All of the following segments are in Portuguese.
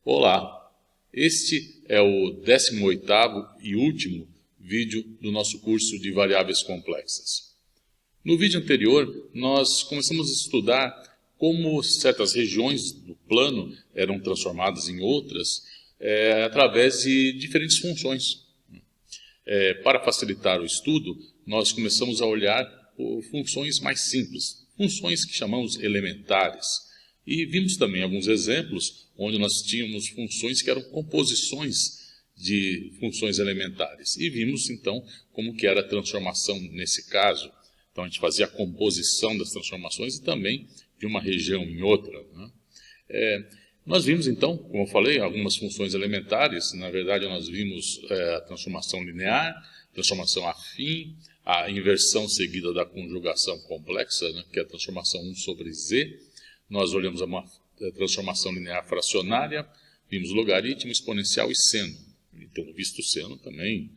Olá, este é o 18º e último vídeo do nosso curso de variáveis complexas. No vídeo anterior, nós começamos a estudar como certas regiões do plano eram transformadas em outras através de diferentes funções. Para facilitar o estudo, nós começamos a olhar por funções mais simples, funções que chamamos elementares. E vimos também alguns exemplos onde nós tínhamos funções que eram composições de funções elementares. E vimos, então, como que era a transformação nesse caso. Então, a gente fazia a composição das transformações e também de uma região em outra, né? Nós vimos, então, como eu falei, algumas funções elementares. Na verdade, nós vimos a transformação linear, transformação afim, a inversão seguida da conjugação complexa, né, que é a transformação 1 sobre z. Nós olhamos uma transformação linear fracionária, vimos logaritmo, exponencial e seno. E tendo visto seno também,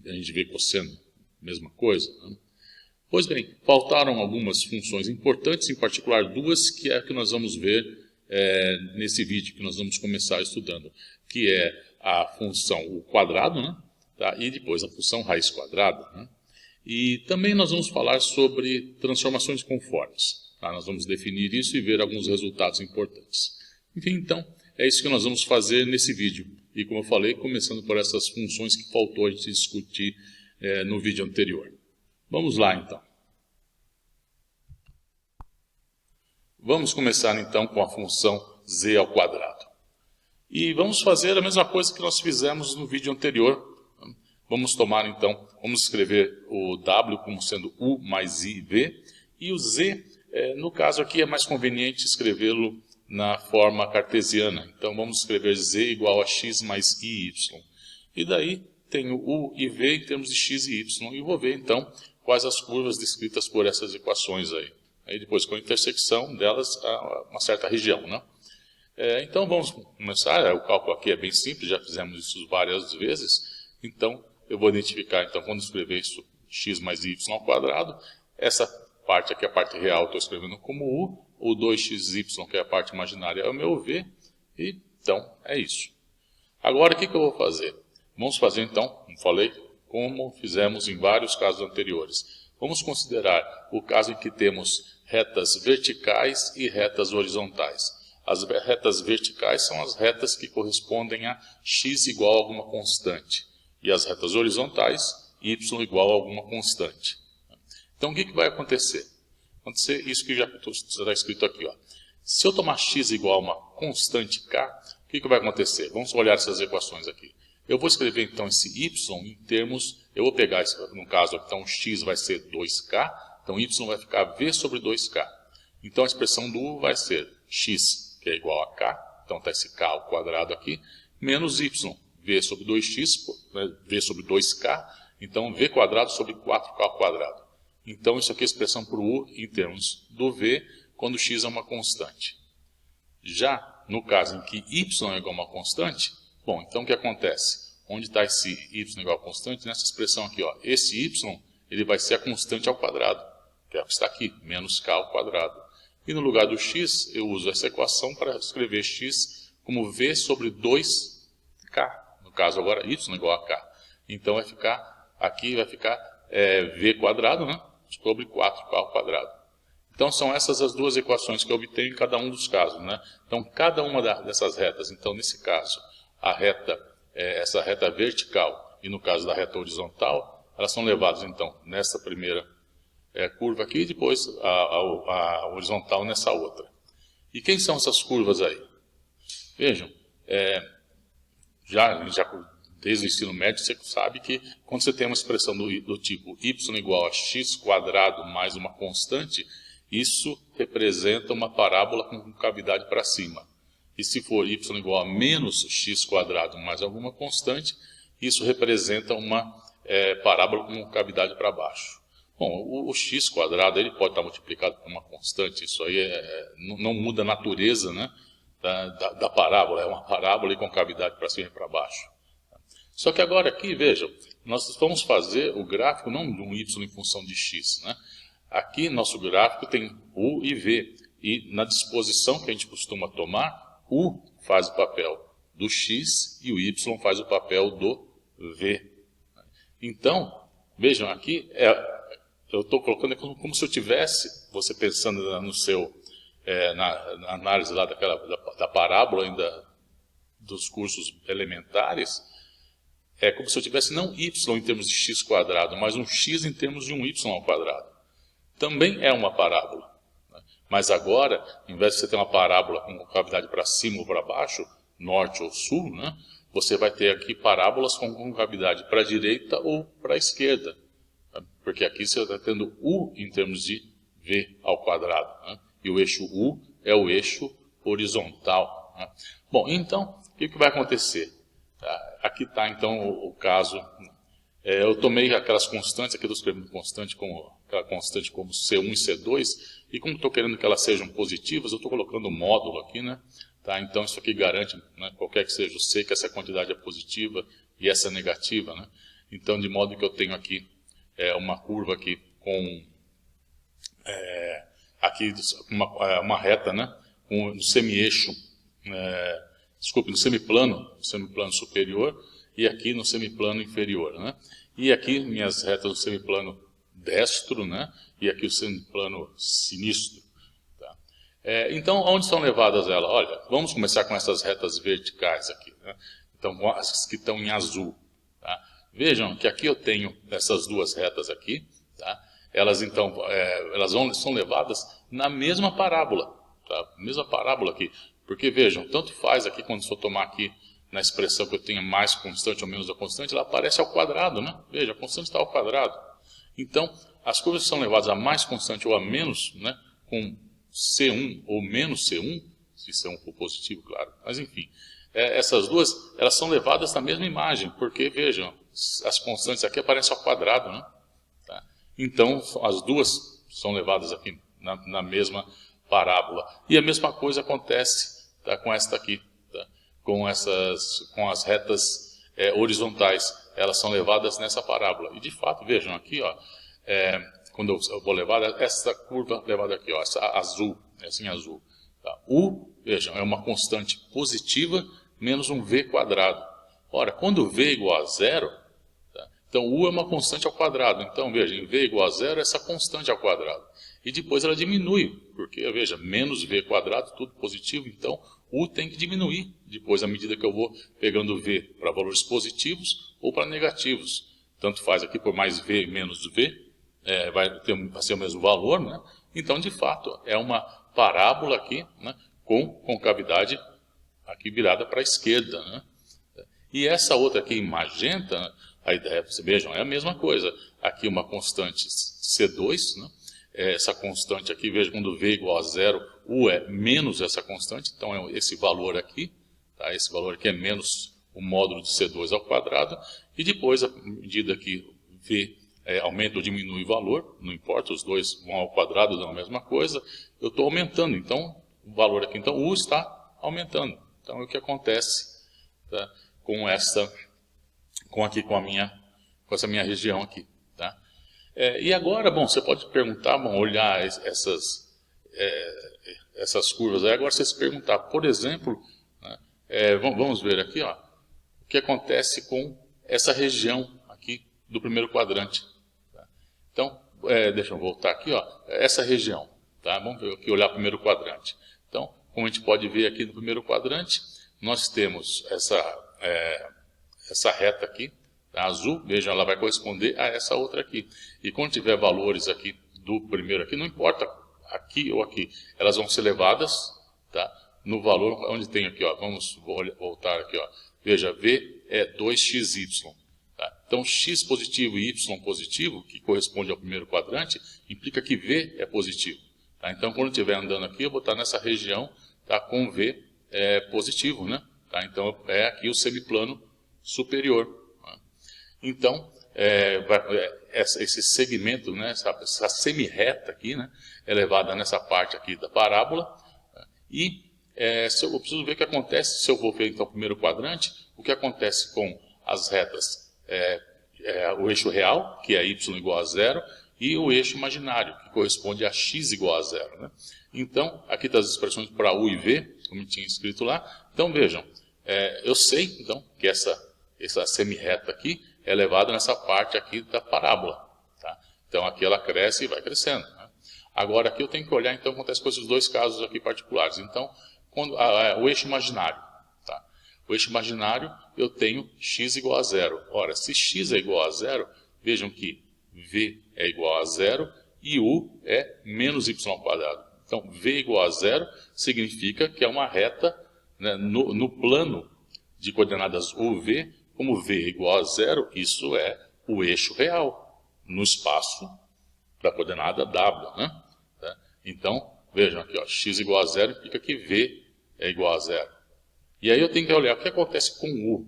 a gente vê cosseno, mesma coisa, né? Pois bem, faltaram algumas funções importantes, em particular duas, que é a que nós vamos ver nesse vídeo que nós vamos começar estudando, que é a função o quadrado, né, tá? E depois a função raiz quadrada, né? E também nós vamos falar sobre transformações conformes. Tá? Nós vamos definir isso e ver alguns resultados importantes. Enfim, então, é isso que nós vamos fazer nesse vídeo. E como eu falei, começando por essas funções que faltou a gente discutir no vídeo anterior. Vamos lá, então. Vamos começar, então, com a função z ao quadrado. E vamos fazer a mesma coisa que nós fizemos no vídeo anterior. Vamos tomar, então, vamos escrever o w como sendo u mais i, v. E o z, no caso aqui, é mais conveniente escrevê-lo na forma cartesiana. Então, vamos escrever z igual a x mais i, y. E daí, tenho u e v em termos de x e y. E vou ver, então, quais as curvas descritas por essas equações aí. Aí depois, com a intersecção delas, há uma certa região, né? Então, vamos começar. O cálculo aqui é bem simples, já fizemos isso várias vezes. Então, eu vou identificar, então, quando escrever isso, x mais y ao quadrado, essa parte aqui, a parte real, estou escrevendo como u, o 2xy, que é a parte imaginária, é o meu v, e então, é isso. Agora, o que eu vou fazer? Vamos fazer, então, como falei, como fizemos em vários casos anteriores. Vamos considerar o caso em que temos retas verticais e retas horizontais. As retas verticais são as retas que correspondem a x igual a alguma constante. E as retas horizontais, y igual a alguma constante. Então, o que vai acontecer? Vai acontecer isso que já está escrito aqui, ó. Se eu tomar x igual a uma constante k, o que vai acontecer? Vamos olhar essas equações aqui. Eu vou escrever, então, esse y em termos... Eu vou pegar, no caso, então, x vai ser 2k, então y vai ficar v sobre 2k. Então, a expressão do u vai ser x, que é igual a k, então está esse k ao quadrado aqui, menos y, v sobre 2x, né, v sobre 2k, então v quadrado sobre 4k ao quadrado. Então, isso aqui é a expressão para o u em termos do v, quando x é uma constante. Já no caso em que y é igual a uma constante, bom, então o que acontece? Onde está esse y igual a constante? Nessa expressão aqui, ó. Esse y ele vai ser a constante ao quadrado, que é o que está aqui, menos k ao quadrado. E no lugar do x, eu uso essa equação para escrever x como v sobre 2k. No caso agora, y igual a k. Então vai ficar, aqui vai ficar v quadrado, né, sobre 4k ao quadrado. Então são essas as duas equações que eu obtenho em cada um dos casos, né? Então cada uma dessas retas, então nesse caso, a reta, essa reta vertical e no caso da reta horizontal, elas são levadas então nessa primeira curva aqui e depois a horizontal nessa outra. E quem são essas curvas aí? Vejam, já desde o ensino médio você sabe que quando você tem uma expressão do tipo y igual a x quadrado mais uma constante, isso representa uma parábola com cavidade para cima. E se for y igual a menos x quadrado mais alguma constante, isso representa uma parábola com cavidade para baixo. Bom, o x quadrado ele pode estar multiplicado por uma constante, isso aí não muda a natureza, né, da parábola, é uma parábola com cavidade para cima e para baixo. Só que agora aqui, vejam, nós vamos fazer o gráfico não de um y em função de x, né? Aqui nosso gráfico tem u e v, e na disposição que a gente costuma tomar, u faz o papel do x e o y faz o papel do v. Então, vejam aqui, eu estou colocando como se eu tivesse, você pensando no seu, na análise lá da parábola ainda dos cursos elementares, é como se eu tivesse não y em termos de x quadrado, mas um x em termos de um y ao quadrado. Também é uma parábola. Mas agora, em vez de você ter uma parábola com concavidade para cima ou para baixo, norte ou sul, né, você vai ter aqui parábolas com concavidade para a direita ou para a esquerda. Porque aqui você está tendo u em termos de v ao quadrado. Né, e o eixo u é o eixo horizontal. Né. Bom, então, o que vai acontecer? Aqui está, então, o caso. Eu tomei aquelas constantes, aqui eu estou escrevendo aquela constante como C1 e C2, e como estou querendo que elas sejam positivas, eu estou colocando um módulo aqui, né? Tá? Então isso aqui garante, né, qualquer que seja o C, que essa quantidade é positiva e essa é negativa, né? Então, de modo que eu tenho aqui uma curva aqui com aqui uma reta, né? Com no semi-eixo, no semiplano superior, e aqui no semiplano inferior, né? E aqui minhas retas do semiplano destro, né? E aqui o semiplano sinistro. Tá? Então, onde são levadas elas? Olha, vamos começar com essas retas verticais aqui, né? Então, as que estão em azul. Tá? Vejam que aqui eu tenho essas duas retas aqui, tá? Elas então são levadas na mesma parábola, tá? Mesma parábola aqui. Porque vejam, tanto faz aqui quando se eu tomar aqui na expressão que eu tenha mais constante ou menos a constante, ela aparece ao quadrado, né? Veja, a constante está ao quadrado. Então, as curvas que são levadas a mais constante ou a menos, né? Com C1 ou menos C1, se C1 for positivo, claro. Mas enfim, essas duas, elas são levadas na mesma imagem, porque, vejam, as constantes aqui aparecem ao quadrado, né? Tá? Então, as duas são levadas aqui na mesma parábola. E a mesma coisa acontece, tá, com esta aqui. Com as retas horizontais, elas são levadas nessa parábola. E de fato, vejam aqui, ó, quando eu vou levar essa curva levada aqui, ó, essa azul, assim azul. Tá? U, vejam, é uma constante positiva menos um v quadrado. Ora, quando v é igual a zero, tá? Então u é uma constante ao quadrado. Então, veja, em v igual a zero, essa constante ao quadrado. E depois ela diminui, porque, veja, menos v quadrado, tudo positivo, então u tem que diminuir depois à medida que eu vou pegando v para valores positivos ou para negativos. Tanto faz aqui por mais v menos v, vai ser o mesmo valor, né? Então, de fato, é uma parábola aqui, né, com concavidade aqui virada para a esquerda, né? E essa outra aqui em magenta, a ideia, vocês vejam, é a mesma coisa. Aqui uma constante C2, né? Essa constante aqui, veja, quando v é igual a zero, u é menos essa constante, então é esse valor aqui, tá? Esse valor aqui é menos o módulo de C2 ao quadrado, e depois, à medida que v aumenta ou diminui o valor, não importa, os dois vão ao quadrado, dão a mesma coisa, eu estou aumentando, então, o valor aqui, então, u está aumentando. Então, é o que acontece, tá, com essa minha região aqui, tá? E agora, bom, você pode perguntar, olhar essas curvas aí, agora você se perguntar, por exemplo, né, vamos ver aqui, ó, o que acontece com essa região aqui do primeiro quadrante. Tá? Então, deixa eu voltar aqui, ó, essa região, tá? Vamos ver aqui, olhar o primeiro quadrante. Então, como a gente pode ver aqui no primeiro quadrante, nós temos essa reta aqui, a azul, vejam, ela vai corresponder a essa outra aqui. E quando tiver valores aqui do primeiro aqui, não importa aqui ou aqui, elas vão ser levadas, tá, no valor onde tem aqui, ó, vamos voltar aqui, ó, veja, V é 2xy. Tá? Então, x positivo e y positivo, que corresponde ao primeiro quadrante, implica que V é positivo. Tá? Então, quando eu estiver andando aqui, eu vou estar nessa região, tá, com V positivo, né? Tá? Então, é aqui o semiplano superior. Então, esse segmento, né, essa semi-reta aqui, né, é levada nessa parte aqui da parábola. E eu preciso ver o que acontece, se eu vou ver então o primeiro quadrante, o que acontece com as retas, o eixo real, que é y igual a zero, e o eixo imaginário, que corresponde a x igual a zero. Né? Então, aqui está as expressões para u e v, como tinha escrito lá. Então, vejam, eu sei, então, que essa semi-reta aqui é elevada nessa parte aqui da parábola. Tá? Então, aqui ela cresce e vai crescendo. Né? Agora, aqui eu tenho que olhar, então, acontece com esses dois casos aqui particulares. Então, o eixo imaginário. Tá? O eixo imaginário, eu tenho x igual a zero. Ora, se x é igual a zero, vejam que v é igual a zero e u é menos y ao quadrado. Então, v igual a zero significa que é uma reta, né, no plano de coordenadas UV, como v é igual a zero, isso é o eixo real no espaço da coordenada w. Né? Então, vejam aqui, ó, x igual a zero implica que v é igual a zero. E aí eu tenho que olhar o que acontece com u.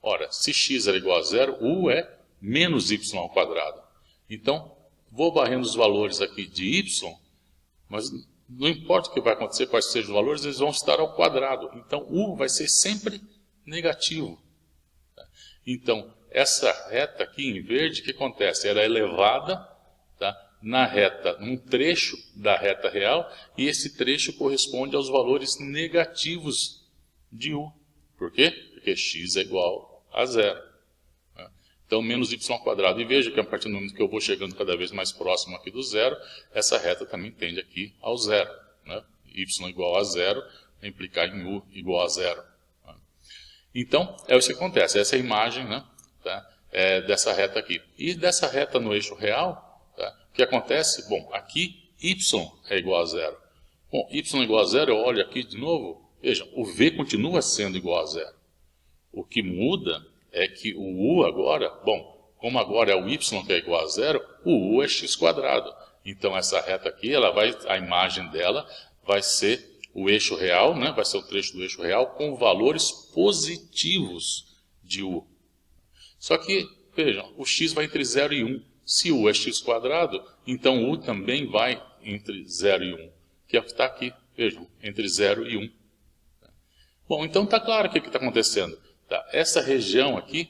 Ora, se x era igual a zero, u é menos y ao quadrado. Então, vou varrendo os valores aqui de y, mas não importa o que vai acontecer, quais sejam os valores, eles vão estar ao quadrado. Então, u vai ser sempre negativo. Então, essa reta aqui em verde, o que acontece? Ela é elevada, tá, na reta, num trecho da reta real, e esse trecho corresponde aos valores negativos de u. Por quê? Porque x é igual a zero. Então, menos y ao quadrado. E veja que a partir do momento que eu vou chegando cada vez mais próximo aqui do zero, essa reta também tende aqui ao zero. Né? Y igual a zero vai implicar em u igual a zero. Então, é isso que acontece. Essa é a imagem, né, tá, dessa reta aqui. E dessa reta no eixo real, tá, o que acontece? Bom, aqui y é igual a zero. Bom, y igual a zero, eu olho aqui de novo. Vejam, o v continua sendo igual a zero. O que muda é que o u agora, bom, como agora é o y que é igual a zero, o u é x quadrado. Então, essa reta aqui, a imagem dela vai ser o eixo real, né, vai ser o trecho do eixo real com valores positivos de u. Só que, vejam, o x vai entre 0 e 1. Se u é x quadrado, então u também vai entre 0 e 1, que é o que está aqui, vejam, entre 0 e 1. Bom, então está claro o que está acontecendo. Tá? Essa região aqui,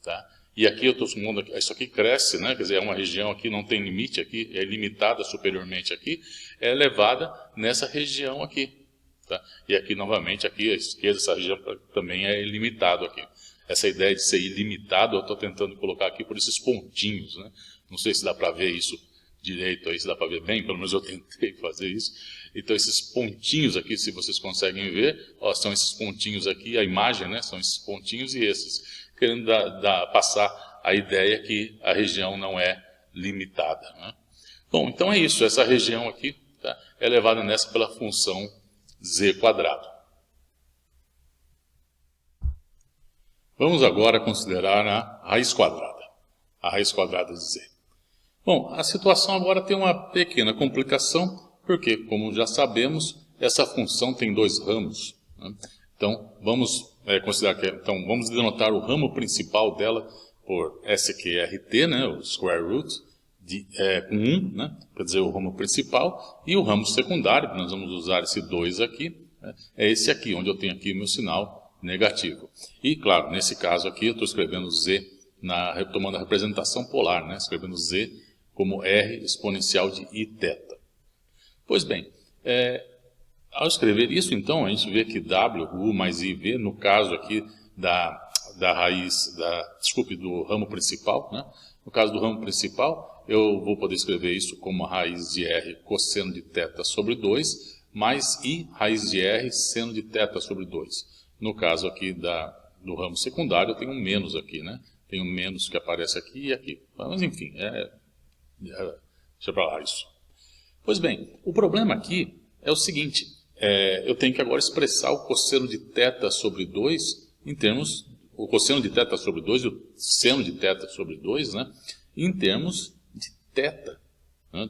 tá? E aqui eu estou sumando, isso aqui cresce, né? Quer dizer, é uma região aqui, não tem limite aqui, é limitada superiormente aqui, é elevada nessa região aqui. Tá? E aqui, novamente, aqui à esquerda, essa região também é ilimitado aqui. Essa ideia de ser ilimitado, eu estou tentando colocar aqui por esses pontinhos. Né? Não sei se dá para ver isso direito aí, se dá para ver bem, pelo menos eu tentei fazer isso. Então, esses pontinhos aqui, se vocês conseguem ver, ó, são esses pontinhos aqui, a imagem, né, são esses pontinhos e esses, querendo passar a ideia que a região não é limitada. Né? Bom, então é isso, essa região aqui, tá, é elevada nessa pela função z quadrado. Vamos agora considerar a raiz quadrada de z. Bom, a situação agora tem uma pequena complicação, porque, como já sabemos, essa função tem dois ramos. Né? Então, vamos considerar que vamos denotar o ramo principal dela por SQRT, né, o square root, com 1, né, quer dizer, o ramo principal, e o ramo secundário, que nós vamos usar esse 2 aqui, né, é esse aqui, onde eu tenho aqui o meu sinal negativo. E, claro, nesse caso aqui, eu estou escrevendo z, tomando a representação polar, né, escrevendo z como r exponencial de iθ. Pois bem, ao escrever isso, então, a gente vê que w, u mais iv, no caso aqui da raiz, do ramo principal, né? No caso do ramo principal, eu vou poder escrever isso como a raiz de r cosseno de θ sobre 2, mais i raiz de r seno de θ sobre 2. No caso aqui do ramo secundário, eu tenho um menos aqui, né? Tem um menos que aparece aqui e aqui. Mas, enfim, deixa para lá isso. Pois bem, o problema aqui é o seguinte, eu tenho que agora expressar o cosseno de θ sobre 2 em termos, o cosseno de θ sobre 2 e o seno de θ sobre 2, né, em termos de θ, né,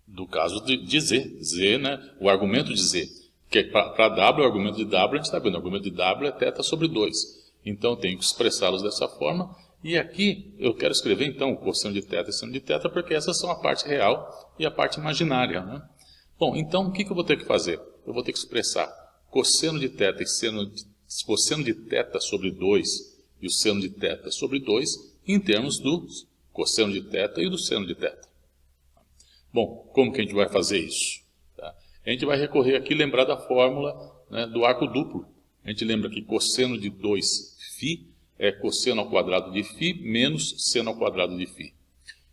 do caso de z, né, o argumento de z, que para w, o argumento de w, a gente está vendo, o argumento de w é θ sobre 2. Então, eu tenho que expressá-los dessa forma. E aqui eu quero escrever, então, o cosseno de θ e seno de θ, porque essas são a parte real e a parte imaginária. Né? Bom, então, o que eu vou ter que fazer? Eu vou ter que expressar cosseno de θ e cosseno de θ sobre 2 e o seno de θ sobre 2 em termos do cosseno de θ e do seno de θ. Bom, como que a gente vai fazer isso? Tá? A gente vai recorrer aqui, lembrar da fórmula, né, do arco duplo. a gente lembra que cosseno de 2φ é cosseno ao quadrado de φ menos seno ao quadrado de φ.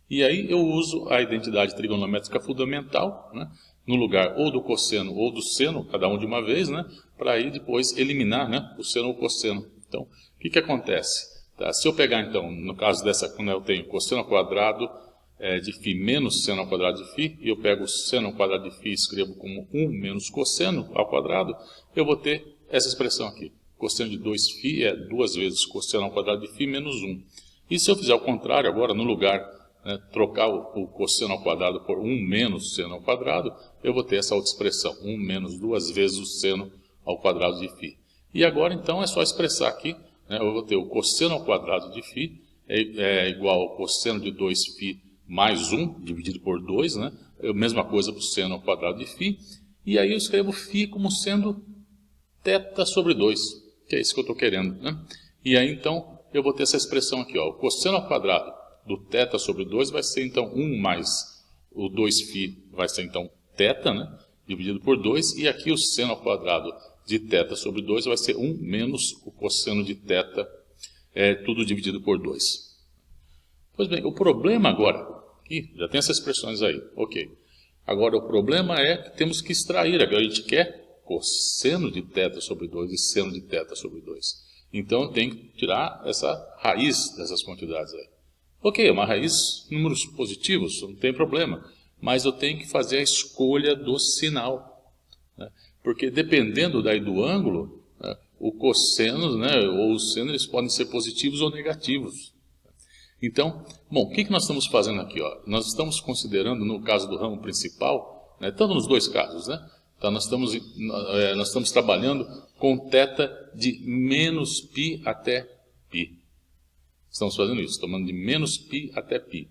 E aí eu uso a identidade trigonométrica fundamental, né, no lugar ou do cosseno ou do seno, cada um de uma vez, né, para aí depois eliminar, né, o seno ou o cosseno. Então, o que acontece? Tá? Se eu pegar, então, no caso dessa, quando eu tenho cosseno ao quadrado de φ menos seno ao quadrado de φ, e eu pego o seno ao quadrado de φ e escrevo como 1 menos cosseno ao quadrado, eu vou ter essa expressão aqui. Cosseno de 2φ é 2 vezes cosseno ao quadrado de φ menos 1. E se eu fizer o contrário agora, no lugar, trocar o cosseno ao quadrado por 1 menos seno ao quadrado, eu vou ter essa outra expressão, 1 menos 2 vezes o seno ao quadrado de φ. E agora, então, é só expressar aqui, né, eu vou ter o cosseno ao quadrado de φ é igual ao cosseno de 2φ mais 1, dividido por 2, né? É a mesma coisa para o seno ao quadrado de φ. E aí eu escrevo φ como sendo θ sobre 2, que é isso que eu estou querendo, né? E aí, então, eu vou ter essa expressão aqui, ó, o cosseno ao quadrado do θ sobre 2 vai ser, então, 1 mais o 2φ vai ser, então, θ, né? Dividido por 2, e aqui o seno ao quadrado de θ sobre 2 vai ser 1 menos o cosseno de θ, tudo dividido por 2. Pois bem, o problema agora, aqui, já tem essas expressões aí, ok. Agora o problema é que temos que extrair, agora a gente quer cosseno de θ sobre 2 e seno de θ sobre 2. Então eu tenho que tirar essa raiz dessas quantidades aí. Ok, é uma raiz, números positivos, não tem problema. Mas eu tenho que fazer a escolha do sinal, né? Porque dependendo daí do ângulo, né, o cosseno, né, ou o seno, eles podem ser positivos ou negativos. Então, bom, o que nós estamos fazendo aqui? Ó? Nós estamos considerando, no caso do ramo principal, né, tanto nos dois casos, né? Então, nós estamos trabalhando com θ de menos π até π. Estamos fazendo isso, tomando de menos π até π.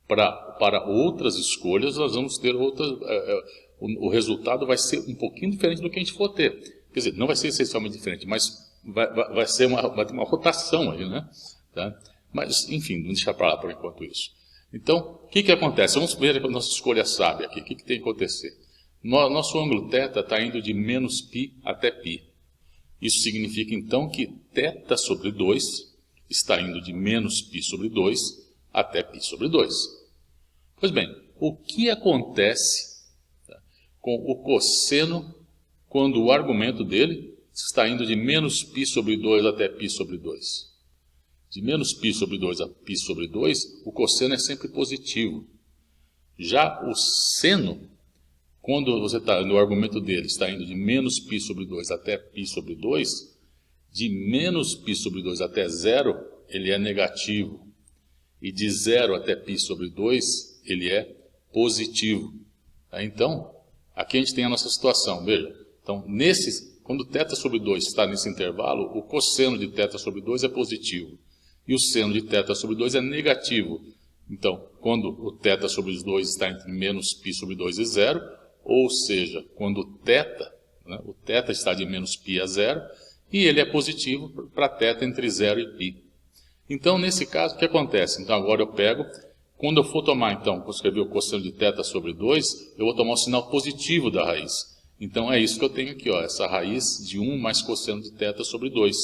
Para outras escolhas, nós vamos ter outras... o resultado vai ser um pouquinho diferente do que a gente for ter. Quer dizer, não vai ser essencialmente diferente, mas vai ter uma rotação aí, né? Tá? Mas, enfim, vamos deixar para lá por enquanto isso. Então, o que acontece? Vamos ver a nossa escolha sábia aqui. O que tem que acontecer? Nosso ângulo θ está indo de menos π até π. Isso significa, então, que θ sobre 2 está indo de menos π sobre 2 até π sobre 2. Pois bem, o que acontece com o cosseno quando o argumento dele está indo de menos π sobre 2 até π sobre 2? De menos π sobre 2 a π sobre 2, o cosseno é sempre positivo. Já o seno, quando você está no argumento dele, está indo de menos π sobre 2 até π sobre 2, de menos π sobre 2 até 0, ele é negativo. E de 0 até π sobre 2, ele é positivo. Então, aqui a gente tem a nossa situação, veja. Então, quando θ sobre 2 está nesse intervalo, o cosseno de θ sobre 2 é positivo. E o seno de θ sobre 2 é negativo. Então, quando o θ sobre os 2 está entre menos π sobre 2 e 0, ou seja, quando o θ está de menos π a 0, e ele é positivo para θ entre 0 e π. Então, nesse caso, o que acontece? Então, agora eu pego, quando eu for tomar, então, vou escrever o cosseno de θ sobre 2, eu vou tomar o sinal positivo da raiz. Então, é isso que eu tenho aqui, ó, essa raiz de 1 mais cosseno de θ sobre 2.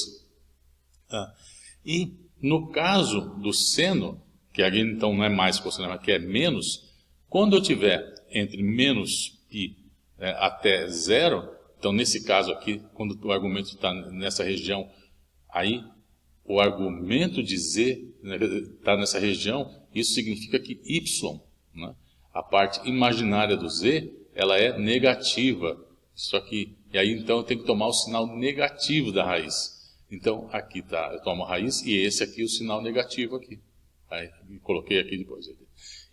E, no caso do seno, que aqui então não é mais cosseno, mas que é menos, quando eu tiver entre menos π até 0, então, nesse caso aqui, quando o argumento está nessa região, aí o argumento de z está nessa região, isso significa que y, né, a parte imaginária do z, ela é negativa. Isso aqui, e aí então eu tenho que tomar o sinal negativo da raiz. Então aqui está, eu tomo a raiz e esse aqui é o sinal negativo aqui. Aí, coloquei aqui depois.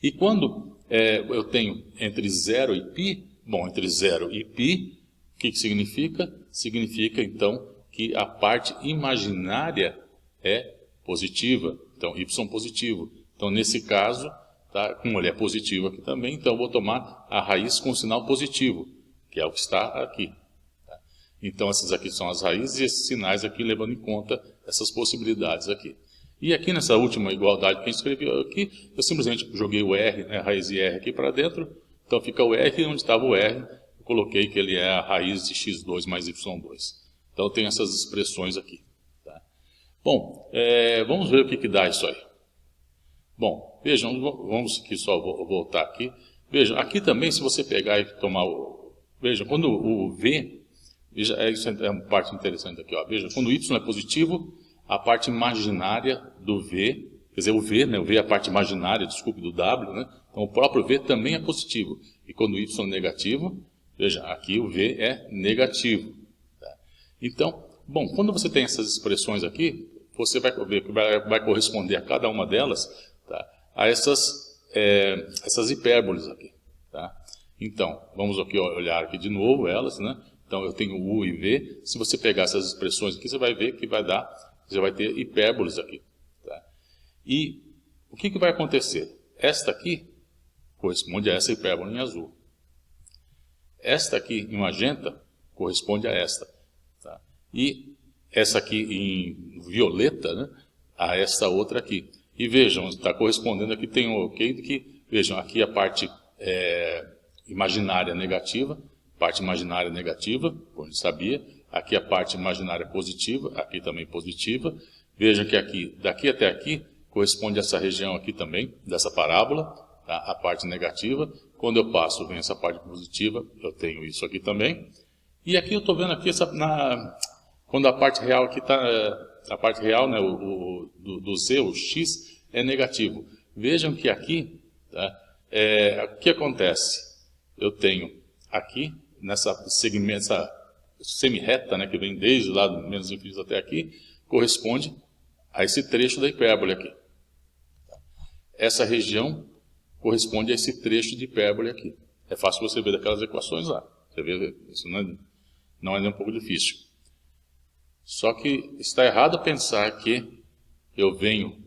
E quando eu tenho entre 0 e π, bom, entre 0 e π, o que significa? Significa então que a parte imaginária é positiva, então y positivo. Então, nesse caso, tá, como ele é positivo aqui também, então eu vou tomar a raiz com sinal positivo, que é o que está aqui. Tá? Então, essas aqui são as raízes e esses sinais aqui levando em conta essas possibilidades aqui. E aqui nessa última igualdade que a gente escreveu aqui, eu simplesmente joguei o R, né, a raiz de R aqui para dentro, então fica o R, onde estava o R, eu coloquei que ele é a raiz de x2 mais y2. Então, eu tenho essas expressões aqui. Tá? Bom, vamos ver o que dá isso aí. Bom, vejam, vamos aqui só voltar aqui. Vejam, aqui também, se você pegar e tomar o... Vejam, quando o V... Veja, isso é uma parte interessante aqui. Ó. Veja, quando o Y é positivo, a parte imaginária do V... Quer dizer, o V, né? O V é a parte imaginária, desculpe, do W, né? Então, o próprio V também é positivo. E quando o Y é negativo, veja, aqui o V é negativo. Tá? Então, bom, quando você tem essas expressões aqui, você vai ver que vai corresponder a cada uma delas, tá? A essas hipérboles aqui. Tá? Então, vamos aqui olhar aqui de novo elas, né? Então, eu tenho U e V. Se você pegar essas expressões aqui, você vai ver que você vai ter hipérboles aqui. Tá? E o que vai acontecer? Esta aqui corresponde a essa hipérbole em azul. Esta aqui em magenta corresponde a esta. Tá? E essa aqui em violeta, né, a esta outra aqui. E vejam, está correspondendo aqui, tem um ok, que, vejam, aqui a parte imaginária negativa, como a gente sabia. Aqui a parte imaginária positiva, aqui também positiva. Vejam que aqui, daqui até aqui, corresponde a essa região aqui também, dessa parábola, tá? A parte negativa. Quando eu passo, vem essa parte positiva, eu tenho isso aqui também. E aqui eu estou vendo aqui, quando a parte real aqui está, a parte real, né, do Z, o X, é negativo. Vejam que aqui, tá, o que acontece? Eu tenho aqui, nessa segmento, essa semi-reta, né, que vem desde lá do menos infinito até aqui, corresponde a esse trecho da hipérbole aqui. Essa região corresponde a esse trecho de hipérbole aqui. É fácil você ver daquelas equações lá. Você vê, isso não é nem um pouco difícil. Só que está errado pensar que eu venho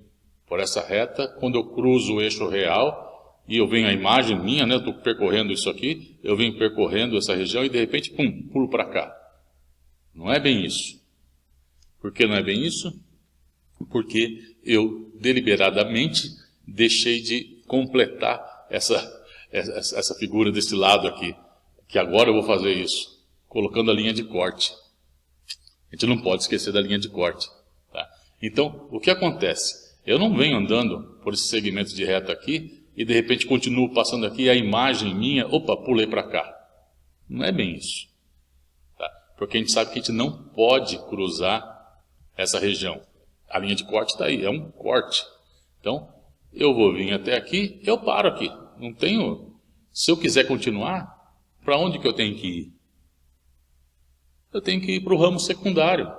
por essa reta, quando eu cruzo o eixo real, e eu venho a imagem minha, né, eu estou percorrendo isso aqui, eu venho percorrendo essa região e de repente, pum, pulo para cá. Não é bem isso. Por que não é bem isso? Porque eu deliberadamente deixei de completar essa figura desse lado aqui, que agora eu vou fazer isso, colocando a linha de corte. A gente não pode esquecer da linha de corte. Tá? Então, o que acontece? Eu não venho andando por esse segmento de reta aqui e de repente continuo passando aqui e a imagem minha, opa, pulei para cá. Não é bem isso. Tá? Porque a gente sabe que a gente não pode cruzar essa região. A linha de corte está aí, é um corte. Então, eu vou vir até aqui, eu paro aqui. Não tenho... Se eu quiser continuar, para onde que eu tenho que ir? Eu tenho que ir para o ramo secundário.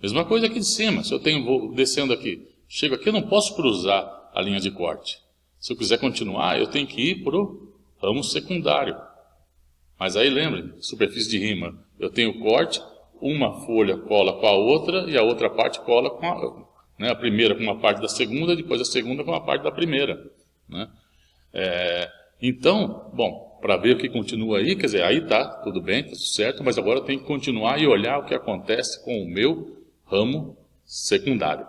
Mesma coisa aqui de cima. Se eu vou descendo aqui, chego aqui, eu não posso cruzar a linha de corte. Se eu quiser continuar, eu tenho que ir para o ramo secundário. Mas aí lembrem, superfície de rima, eu tenho o corte, uma folha cola com a outra e a outra parte cola com a primeira com uma parte da segunda, depois a segunda com uma parte da primeira. Né? Então, bom, para ver o que continua aí, quer dizer, aí está, tudo bem, está tudo certo, mas agora eu tenho que continuar e olhar o que acontece com o meu ramo secundário.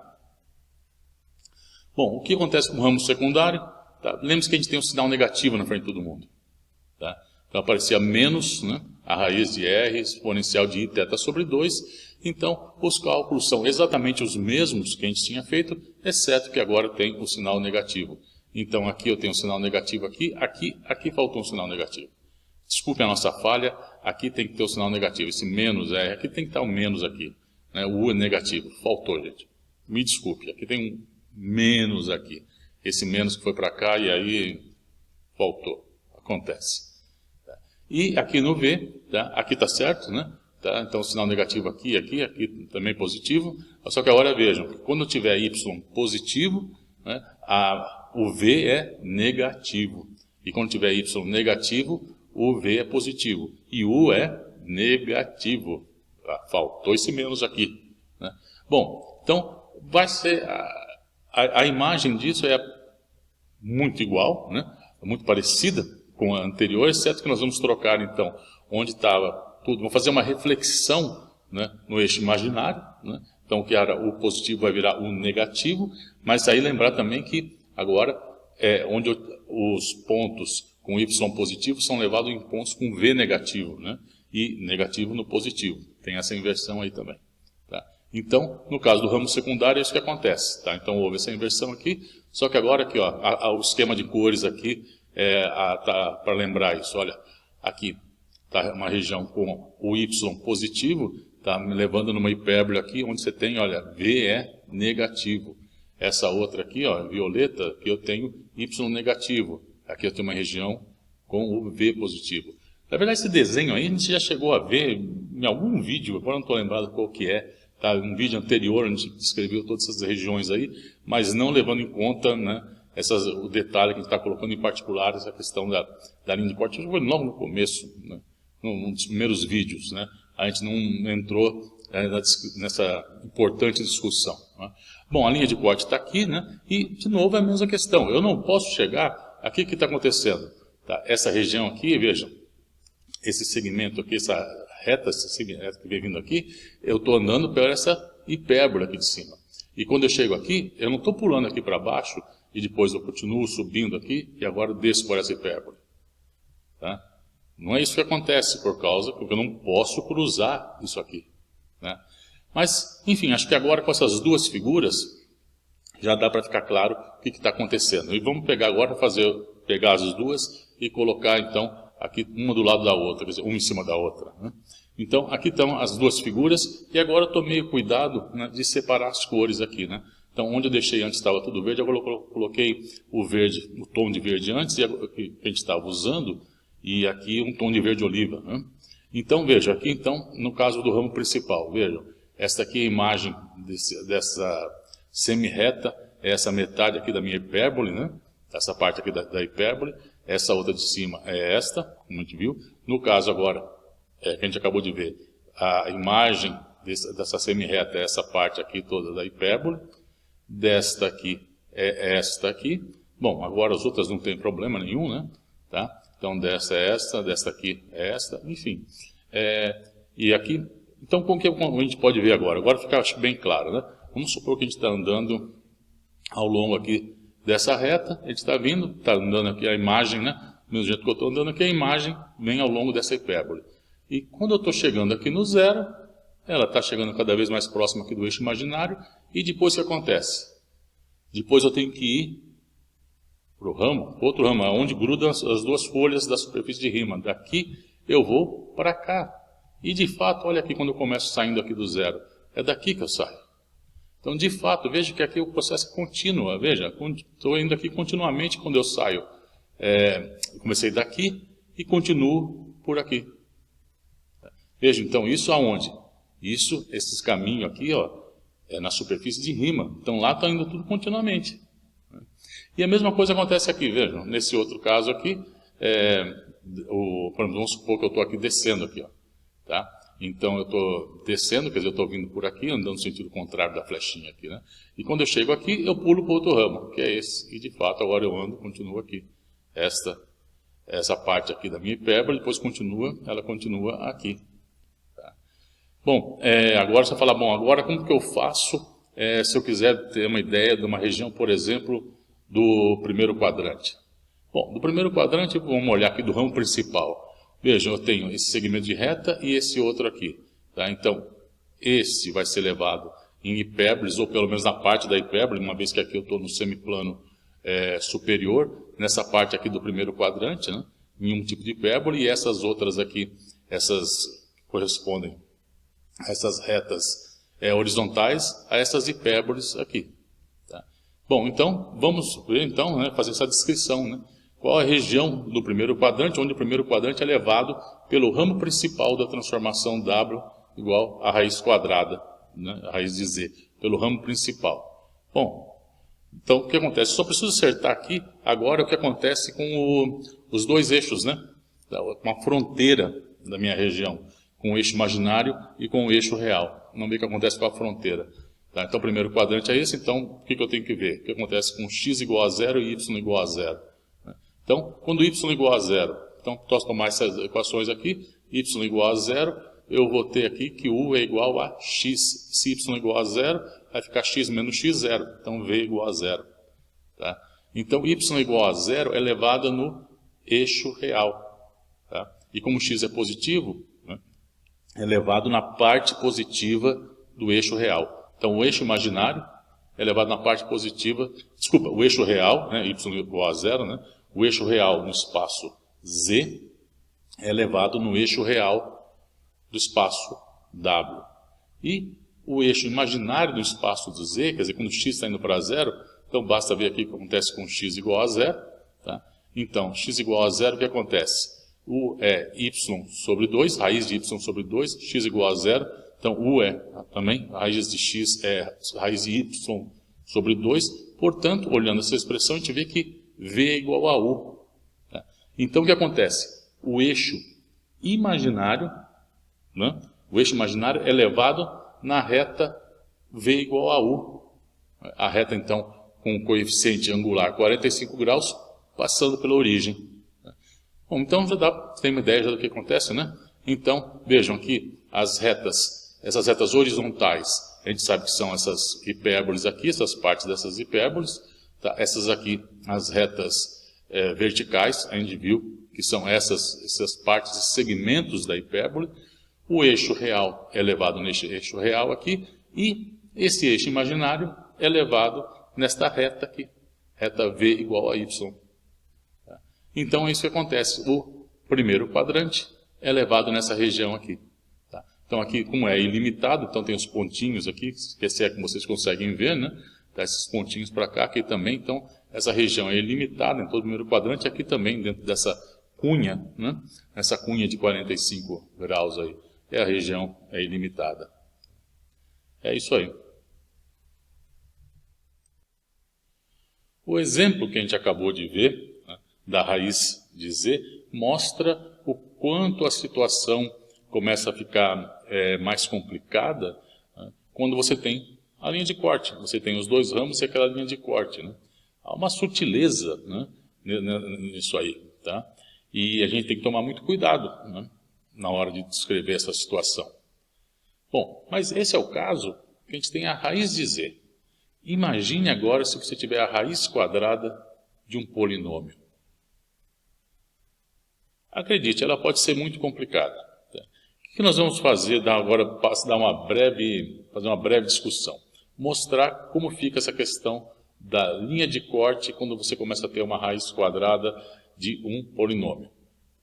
Bom, o que acontece com o ramo secundário? Tá? Lembre-se que a gente tem um sinal negativo na frente de todo mundo. Tá? Então aparecia menos, né, a raiz de R exponencial de I θ sobre 2. Então, os cálculos são exatamente os mesmos que a gente tinha feito, exceto que agora tem o sinal negativo. Então, aqui eu tenho um sinal negativo aqui faltou um sinal negativo. Desculpe a nossa falha, aqui tem que ter o sinal negativo. Esse menos R, aqui tem que estar o menos aqui. Né? O U é negativo, faltou, gente. Me desculpe, aqui tem um menos aqui. Esse menos que foi para cá e aí faltou. Acontece. E aqui no V, tá? Aqui está certo, né? Tá? Então, o sinal negativo aqui também positivo. Só que agora vejam, quando eu tiver Y positivo, né, o V é negativo. E quando tiver Y negativo, o V é positivo. E U é negativo. Faltou esse menos aqui. Né? Bom, então, vai ser... A imagem disso é muito igual, né? Muito parecida com a anterior, exceto que nós vamos trocar, então, onde estava tudo. Vamos fazer uma reflexão, né, no eixo imaginário. Né? Então, o que era o positivo vai virar o negativo, mas aí lembrar também que agora onde os pontos com Y positivo são levados em pontos com V negativo, né? E negativo no positivo. Tem essa inversão aí também. Tá? Então, no caso do ramo secundário, é isso que acontece. Tá? Então, houve essa inversão aqui, só que agora aqui, ó, o esquema de cores aqui, tá, para lembrar isso, olha, aqui está uma região com o Y positivo, está me levando numa hipérbole aqui, onde você tem, olha, V é negativo. Essa outra aqui, ó, violeta, que eu tenho Y negativo. Aqui eu tenho uma região com o V positivo. Na verdade, esse desenho aí a gente já chegou a ver em algum vídeo, agora não estou lembrado qual que é, tá? Um vídeo anterior, a gente descreveu todas essas regiões aí, mas não levando em conta, né, o detalhe que a gente está colocando em particular, essa questão da linha de corte. Foi logo no começo, né, num dos primeiros vídeos, né, a gente não entrou nessa importante discussão. Né. Bom, a linha de corte está aqui, né, e de novo é a mesma questão. Eu não posso chegar, aqui o que está acontecendo? Tá? Essa região aqui, vejam, esse segmento aqui, essa reta que vem vindo aqui, eu estou andando por essa hipérbole aqui de cima. E quando eu chego aqui, eu não estou pulando aqui para baixo, e depois eu continuo subindo aqui, e agora desço por essa hipérbole. Tá? Não é isso que acontece, porque eu não posso cruzar isso aqui. Né? Mas, enfim, acho que agora com essas duas figuras, já dá para ficar claro o que está acontecendo. E vamos pegar agora, pegar as duas e colocar, então, aqui uma do lado da outra, quer dizer, uma em cima da outra. Né? Então, aqui estão as duas figuras, e agora eu tomei o cuidado, né, de separar as cores aqui. Né? Então, onde eu deixei antes estava tudo verde, agora eu coloquei o verde, o tom de verde antes, que a gente estava usando, e aqui um tom de verde oliva. Né? Então, veja, aqui então, no caso do ramo principal, vejam, esta aqui é a imagem dessa semi-reta, é essa metade aqui da minha hipérbole, né? Essa parte aqui da hipérbole, essa outra de cima é esta, como a gente viu. No caso agora, que a gente acabou de ver, a imagem dessa semi-reta é essa parte aqui toda da hipérbole, desta aqui é esta aqui. Bom, agora as outras não tem problema nenhum, né? Tá? Então, desta é esta, desta aqui é esta, enfim. E aqui, então, como que a gente pode ver agora? Agora fica, acho, bem claro, né? Vamos supor que a gente está andando ao longo aqui dessa reta, a gente está vindo, está andando aqui a imagem, né? Do mesmo jeito que eu estou andando aqui, a imagem vem ao longo dessa hipérbole. E quando eu estou chegando aqui no zero, ela está chegando cada vez mais próxima aqui do eixo imaginário, e depois o que acontece? Depois eu tenho que ir para o ramo, outro ramo, onde grudam as duas folhas da superfície de rima. Daqui eu vou para cá. E de fato, olha aqui quando eu começo saindo aqui do zero, é daqui que eu saio. Então, de fato, veja que aqui o processo é contínuo. Veja, estou indo aqui continuamente quando eu saio. Eu comecei daqui e continuo por aqui. Veja, então, isso aonde? Isso, esses caminhos aqui, ó, é na superfície de rima. Então, lá está indo tudo continuamente. E a mesma coisa acontece aqui, vejam. Nesse outro caso aqui, vamos supor que eu estou aqui descendo aqui, ó, tá? Então, eu estou descendo, quer dizer, eu estou vindo por aqui, andando no sentido contrário da flechinha aqui, né? E quando eu chego aqui, eu pulo para outro ramo, que é esse. E, de fato, agora eu ando, continuo aqui. Essa parte aqui da minha hipérbole, depois ela continua aqui. Tá? Bom, agora você fala, bom, agora como que eu faço se eu quiser ter uma ideia de uma região, por exemplo, do primeiro quadrante? Bom, do primeiro quadrante, vamos olhar aqui do ramo principal. Vejam, eu tenho esse segmento de reta e esse outro aqui. Tá? Então, esse vai ser levado em hipérboles, ou pelo menos na parte da hipérbole, uma vez que aqui eu estou no semiplano superior, nessa parte aqui do primeiro quadrante, né, em um tipo de hipérbole, e essas outras aqui, essas correspondem a essas retas horizontais, a essas hipérboles aqui. Tá? Bom, então, vamos ver, então, né, fazer essa descrição, né? Qual a região do primeiro quadrante, onde o primeiro quadrante é levado pelo ramo principal da transformação W igual a raiz quadrada, né, a raiz de Z, pelo ramo principal. Bom, então o que acontece? Eu só preciso acertar aqui agora o que acontece com os dois eixos, né? Uma fronteira da minha região, com o eixo imaginário e com o eixo real. Vamos ver o que acontece com a fronteira. Tá? Então o primeiro quadrante é esse, então o que eu tenho que ver? O que acontece com x igual a 0 e y igual a 0. Então, quando y igual a 0, então posso tomar essas equações aqui, y igual a 0, eu vou ter aqui que u é igual a x. Se y igual a 0, vai ficar x menos x, 0. Então, v igual a 0. Tá? Então, y igual a 0 é elevado no eixo real. Tá? E como x é positivo, né, elevado na parte positiva do eixo real. Então, o eixo imaginário é elevado na parte positiva, desculpa, o eixo real, né, y igual a 0, né, o eixo real no espaço Z é elevado no eixo real do espaço W. E o eixo imaginário do espaço do Z, quer dizer, quando x está indo para 0, então basta ver aqui o que acontece com x igual a 0. Tá? Então, x igual a 0, o que acontece? U é y sobre 2, raiz de y sobre 2, x igual a 0. Então, U é também, a raiz de x é raiz de y sobre 2. Portanto, olhando essa expressão, a gente vê que V é igual a U. Tá? Então, o que acontece? O eixo imaginário, né? O eixo imaginário é elevado na reta V igual a U. A reta, então, com o coeficiente angular 45 graus, passando pela origem. Bom, então já tem uma ideia já do que acontece, né? Então, vejam aqui as retas, essas retas horizontais, a gente sabe que são essas hipérboles aqui, essas partes dessas hipérboles. Tá? Essas aqui, as retas verticais, a gente viu que são essas partes e segmentos da hipérbole. O eixo real é elevado neste eixo real aqui, e esse eixo imaginário é elevado nesta reta aqui, reta V igual a Y. Então, é isso que acontece. O primeiro quadrante é elevado nessa região aqui. Tá? Então, aqui, como é ilimitado, então tem os pontinhos aqui, que é que vocês conseguem ver, né? Tá, esses pontinhos para cá, aqui também. Então, essa região é ilimitada em todo o primeiro quadrante, aqui também, dentro dessa cunha, né? Essa cunha de 45 graus aí, a região é ilimitada. É isso aí. O exemplo que a gente acabou de ver, da raiz de Z, mostra o quanto a situação começa a ficar mais complicada, né, quando você tem a linha de corte. Você tem os dois ramos e aquela linha de corte. Né? Há uma sutileza, né, nisso aí. Tá? E a gente tem que tomar muito cuidado, né, na hora de descrever essa situação. Bom, mas esse é o caso que a gente tem a raiz de Z. Imagine agora se você tiver a raiz quadrada de um polinômio. Acredite, ela pode ser muito complicada. O que nós vamos fazer agora? Fazer uma breve discussão. Mostrar como fica essa questão da linha de corte quando você começa a ter uma raiz quadrada de um polinômio.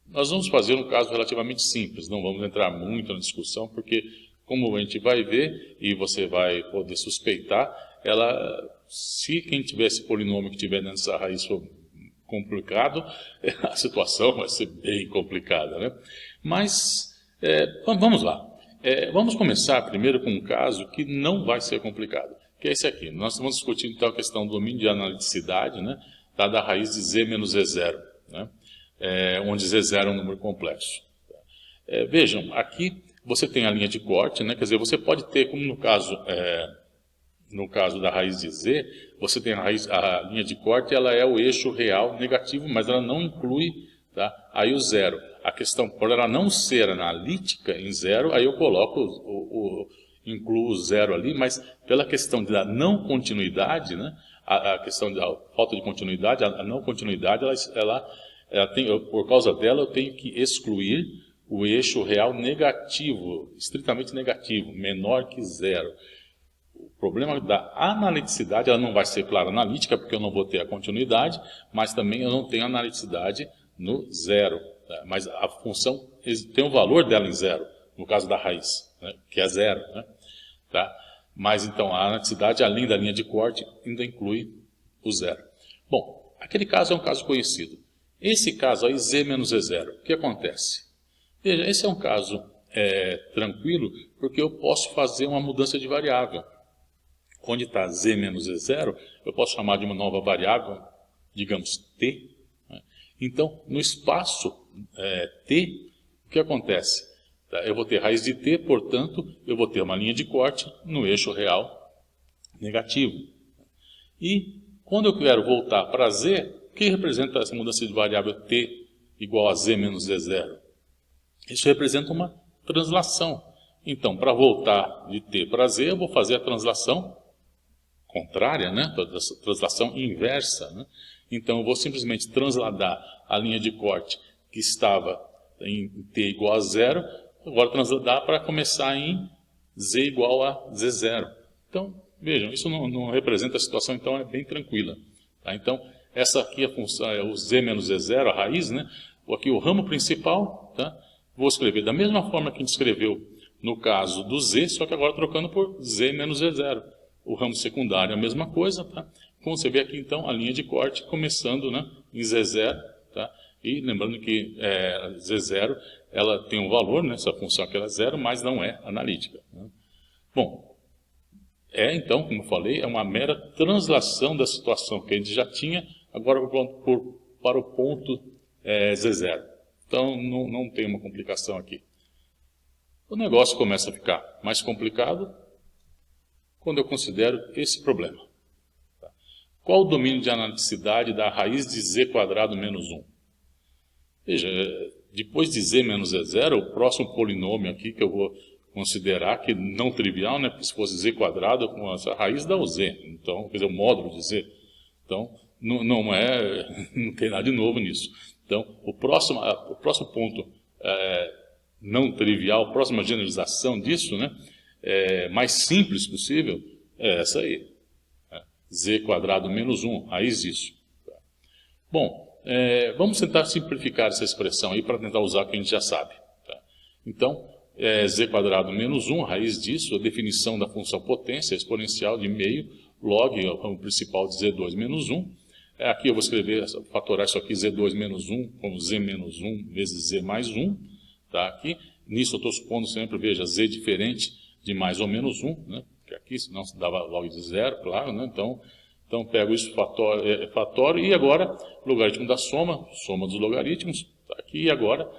Nós vamos fazer um caso relativamente simples, não vamos entrar muito na discussão, porque, como a gente vai ver, e você vai poder suspeitar, se quem tiver esse polinômio que tiver nessa raiz for complicado, a situação vai ser bem complicada, né? Mas, vamos lá. Vamos começar primeiro com um caso que não vai ser complicado, que é esse aqui. Nós estamos discutindo então a questão do domínio de analiticidade, né? Da raiz de Z menos Z0, né? Onde Z0 é um número complexo. Vejam, aqui você tem a linha de corte, né? Quer dizer, você pode ter, como no caso da raiz de Z, você tem a linha de corte, ela é o eixo real negativo, mas ela não inclui, tá, aí o zero. A questão, por ela não ser analítica em zero, aí eu coloco, incluo o zero ali, mas pela questão da não continuidade, né, a questão da falta de continuidade, a não continuidade, ela tem, por causa dela eu tenho que excluir o eixo real negativo, estritamente negativo, menor que zero. O problema da analiticidade, ela não vai ser, claro, analítica, porque eu não vou ter a continuidade, mas também eu não tenho analiticidade no zero. Tá? Mas a função tem o valor dela em zero, no caso da raiz, né? Que é zero. Né? Tá? Mas então a analiticidade, além da linha de corte, ainda inclui o zero. Bom, aquele caso é um caso conhecido. Esse caso aí, Z menos Z0, o que acontece? Veja, esse é um caso tranquilo, porque eu posso fazer uma mudança de variável. Onde está Z menos Z0, eu posso chamar de uma nova variável, digamos T. Né? Então, no espaço T, o que acontece? Eu vou ter raiz de T, portanto, eu vou ter uma linha de corte no eixo real negativo. E, quando eu quero voltar para Z, o que representa essa mudança de variável T igual a Z menos Z0? Isso representa uma translação. Então, para voltar de T para Z, eu vou fazer a translação contrária, né? Translação inversa. Né? Então, eu vou simplesmente transladar a linha de corte que estava em T igual a zero agora dá para começar em z igual a z0. Então, vejam, isso não representa a situação, então é bem tranquila. Tá? Então, essa aqui é a função, é o z menos z0, a raiz, né? Aqui o ramo principal, tá? Vou escrever da mesma forma que a gente escreveu no caso do z, só que agora trocando por z menos z0. O ramo secundário é a mesma coisa, tá? Como você vê aqui, então, a linha de corte começando, né, em z0, tá? E lembrando que z0, ela tem um valor, né? Essa função aqui é zero, mas não é analítica. Né? Bom, então, como eu falei, é uma mera translação da situação que a gente já tinha, agora para o ponto z0. Então, não tem uma complicação aqui. O negócio começa a ficar mais complicado quando eu considero esse problema. Tá? Qual o domínio de analiticidade da raiz de z² menos 1? Veja, depois de z menos z0, o próximo polinômio aqui que eu vou considerar que não trivial, né? Porque se fosse z², com essa raiz dá o z. Então, quer dizer, o módulo de z. Então, não tem nada de novo nisso. Então, o próximo ponto não trivial, a próxima generalização disso, né? Mais simples possível, é essa aí. z² menos 1, raiz disso. Bom, vamos tentar simplificar essa expressão aí para tentar usar o que a gente já sabe. Tá? Então, z² menos 1, raiz disso, a definição da função potência exponencial de meio log, o ramo principal de z2 menos 1. Aqui eu vou fatorar isso aqui, z2 menos 1, como z menos 1 vezes z mais 1. Tá? Aqui, nisso eu estou supondo sempre, veja, z diferente de mais ou menos 1, né? Que aqui, senão se dava log de 0, claro, né? Então pego isso, fatório, e agora, logaritmo da soma dos logaritmos, tá aqui, e agora,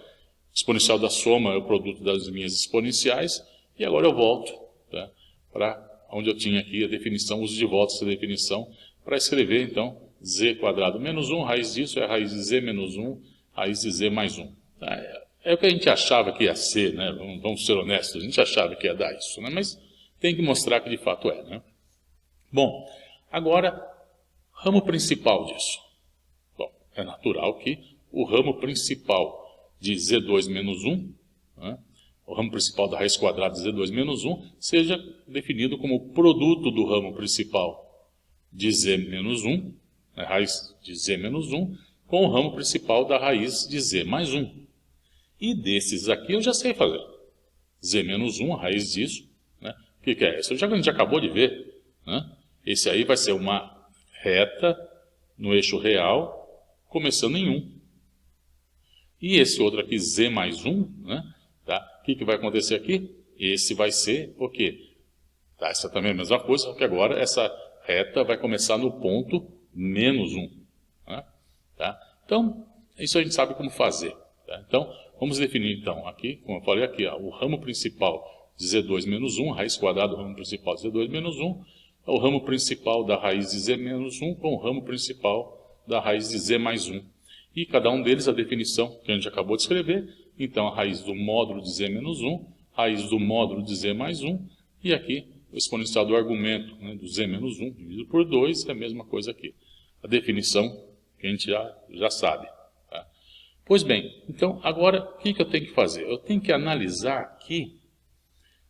exponencial da soma é o produto das minhas exponenciais, e agora eu volto, tá? Para onde eu tinha aqui a definição, uso de volta essa definição, para escrever, então, z² menos 1, raiz disso é a raiz de z menos 1, raiz de z mais 1. Tá? É o que a gente achava que ia ser, né? Vamos ser honestos, a gente achava que ia dar isso, né? Mas tem que mostrar que de fato é, né? Bom, agora, ramo principal disso. Bom, é natural que o ramo principal de z2 menos 1, né? O ramo principal da raiz quadrada de z2 menos 1, seja definido como produto do ramo principal de z menos 1, né? Raiz de z menos 1, com o ramo principal da raiz de z mais 1. E desses aqui eu já sei fazer. Z menos 1, a raiz disso. Né? O que é isso? A gente já acabou de ver. Né? Esse aí vai ser uma reta no eixo real, começando em 1. E esse outro aqui, z mais 1, né? Tá? O que vai acontecer aqui? Esse vai ser o quê? Tá, essa também é a mesma coisa, só que agora essa reta vai começar no ponto menos 1. Né? Tá? Então, isso a gente sabe como fazer. Tá? Então, vamos definir, então, aqui, como eu falei aqui, ó, o ramo principal de z2 menos 1, raiz quadrada do ramo principal de z2 menos 1, é o ramo principal da raiz de z menos 1 com o ramo principal da raiz de z mais 1. E cada um deles a definição que a gente acabou de escrever. Então, a raiz do módulo de z menos 1, raiz do módulo de z mais 1, e aqui o exponencial do argumento, né, do z menos 1 dividido por 2, é a mesma coisa aqui. A definição que a gente já sabe. Pois bem, então agora o que eu tenho que fazer? Eu tenho que analisar aqui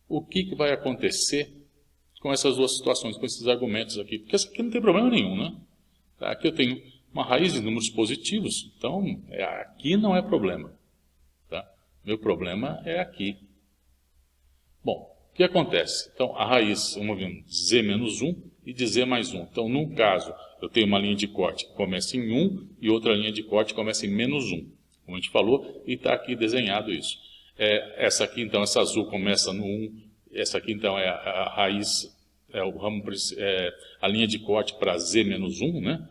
o que vai acontecer com essas duas situações, com esses argumentos aqui. Porque essa aqui não tem problema nenhum, né? Aqui eu tenho uma raiz de números positivos, então aqui não é problema. Tá? Meu problema é aqui. Bom, o que acontece? Então a raiz, vamos ver, z menos 1 e de z mais 1. Então, num caso, eu tenho uma linha de corte que começa em 1 e outra linha de corte que começa em menos 1. Como a gente falou, e está aqui desenhado isso. Essa aqui, então, essa azul começa no 1. Essa aqui, então, é a raiz, o ramo, a linha de corte para z menos 1, né?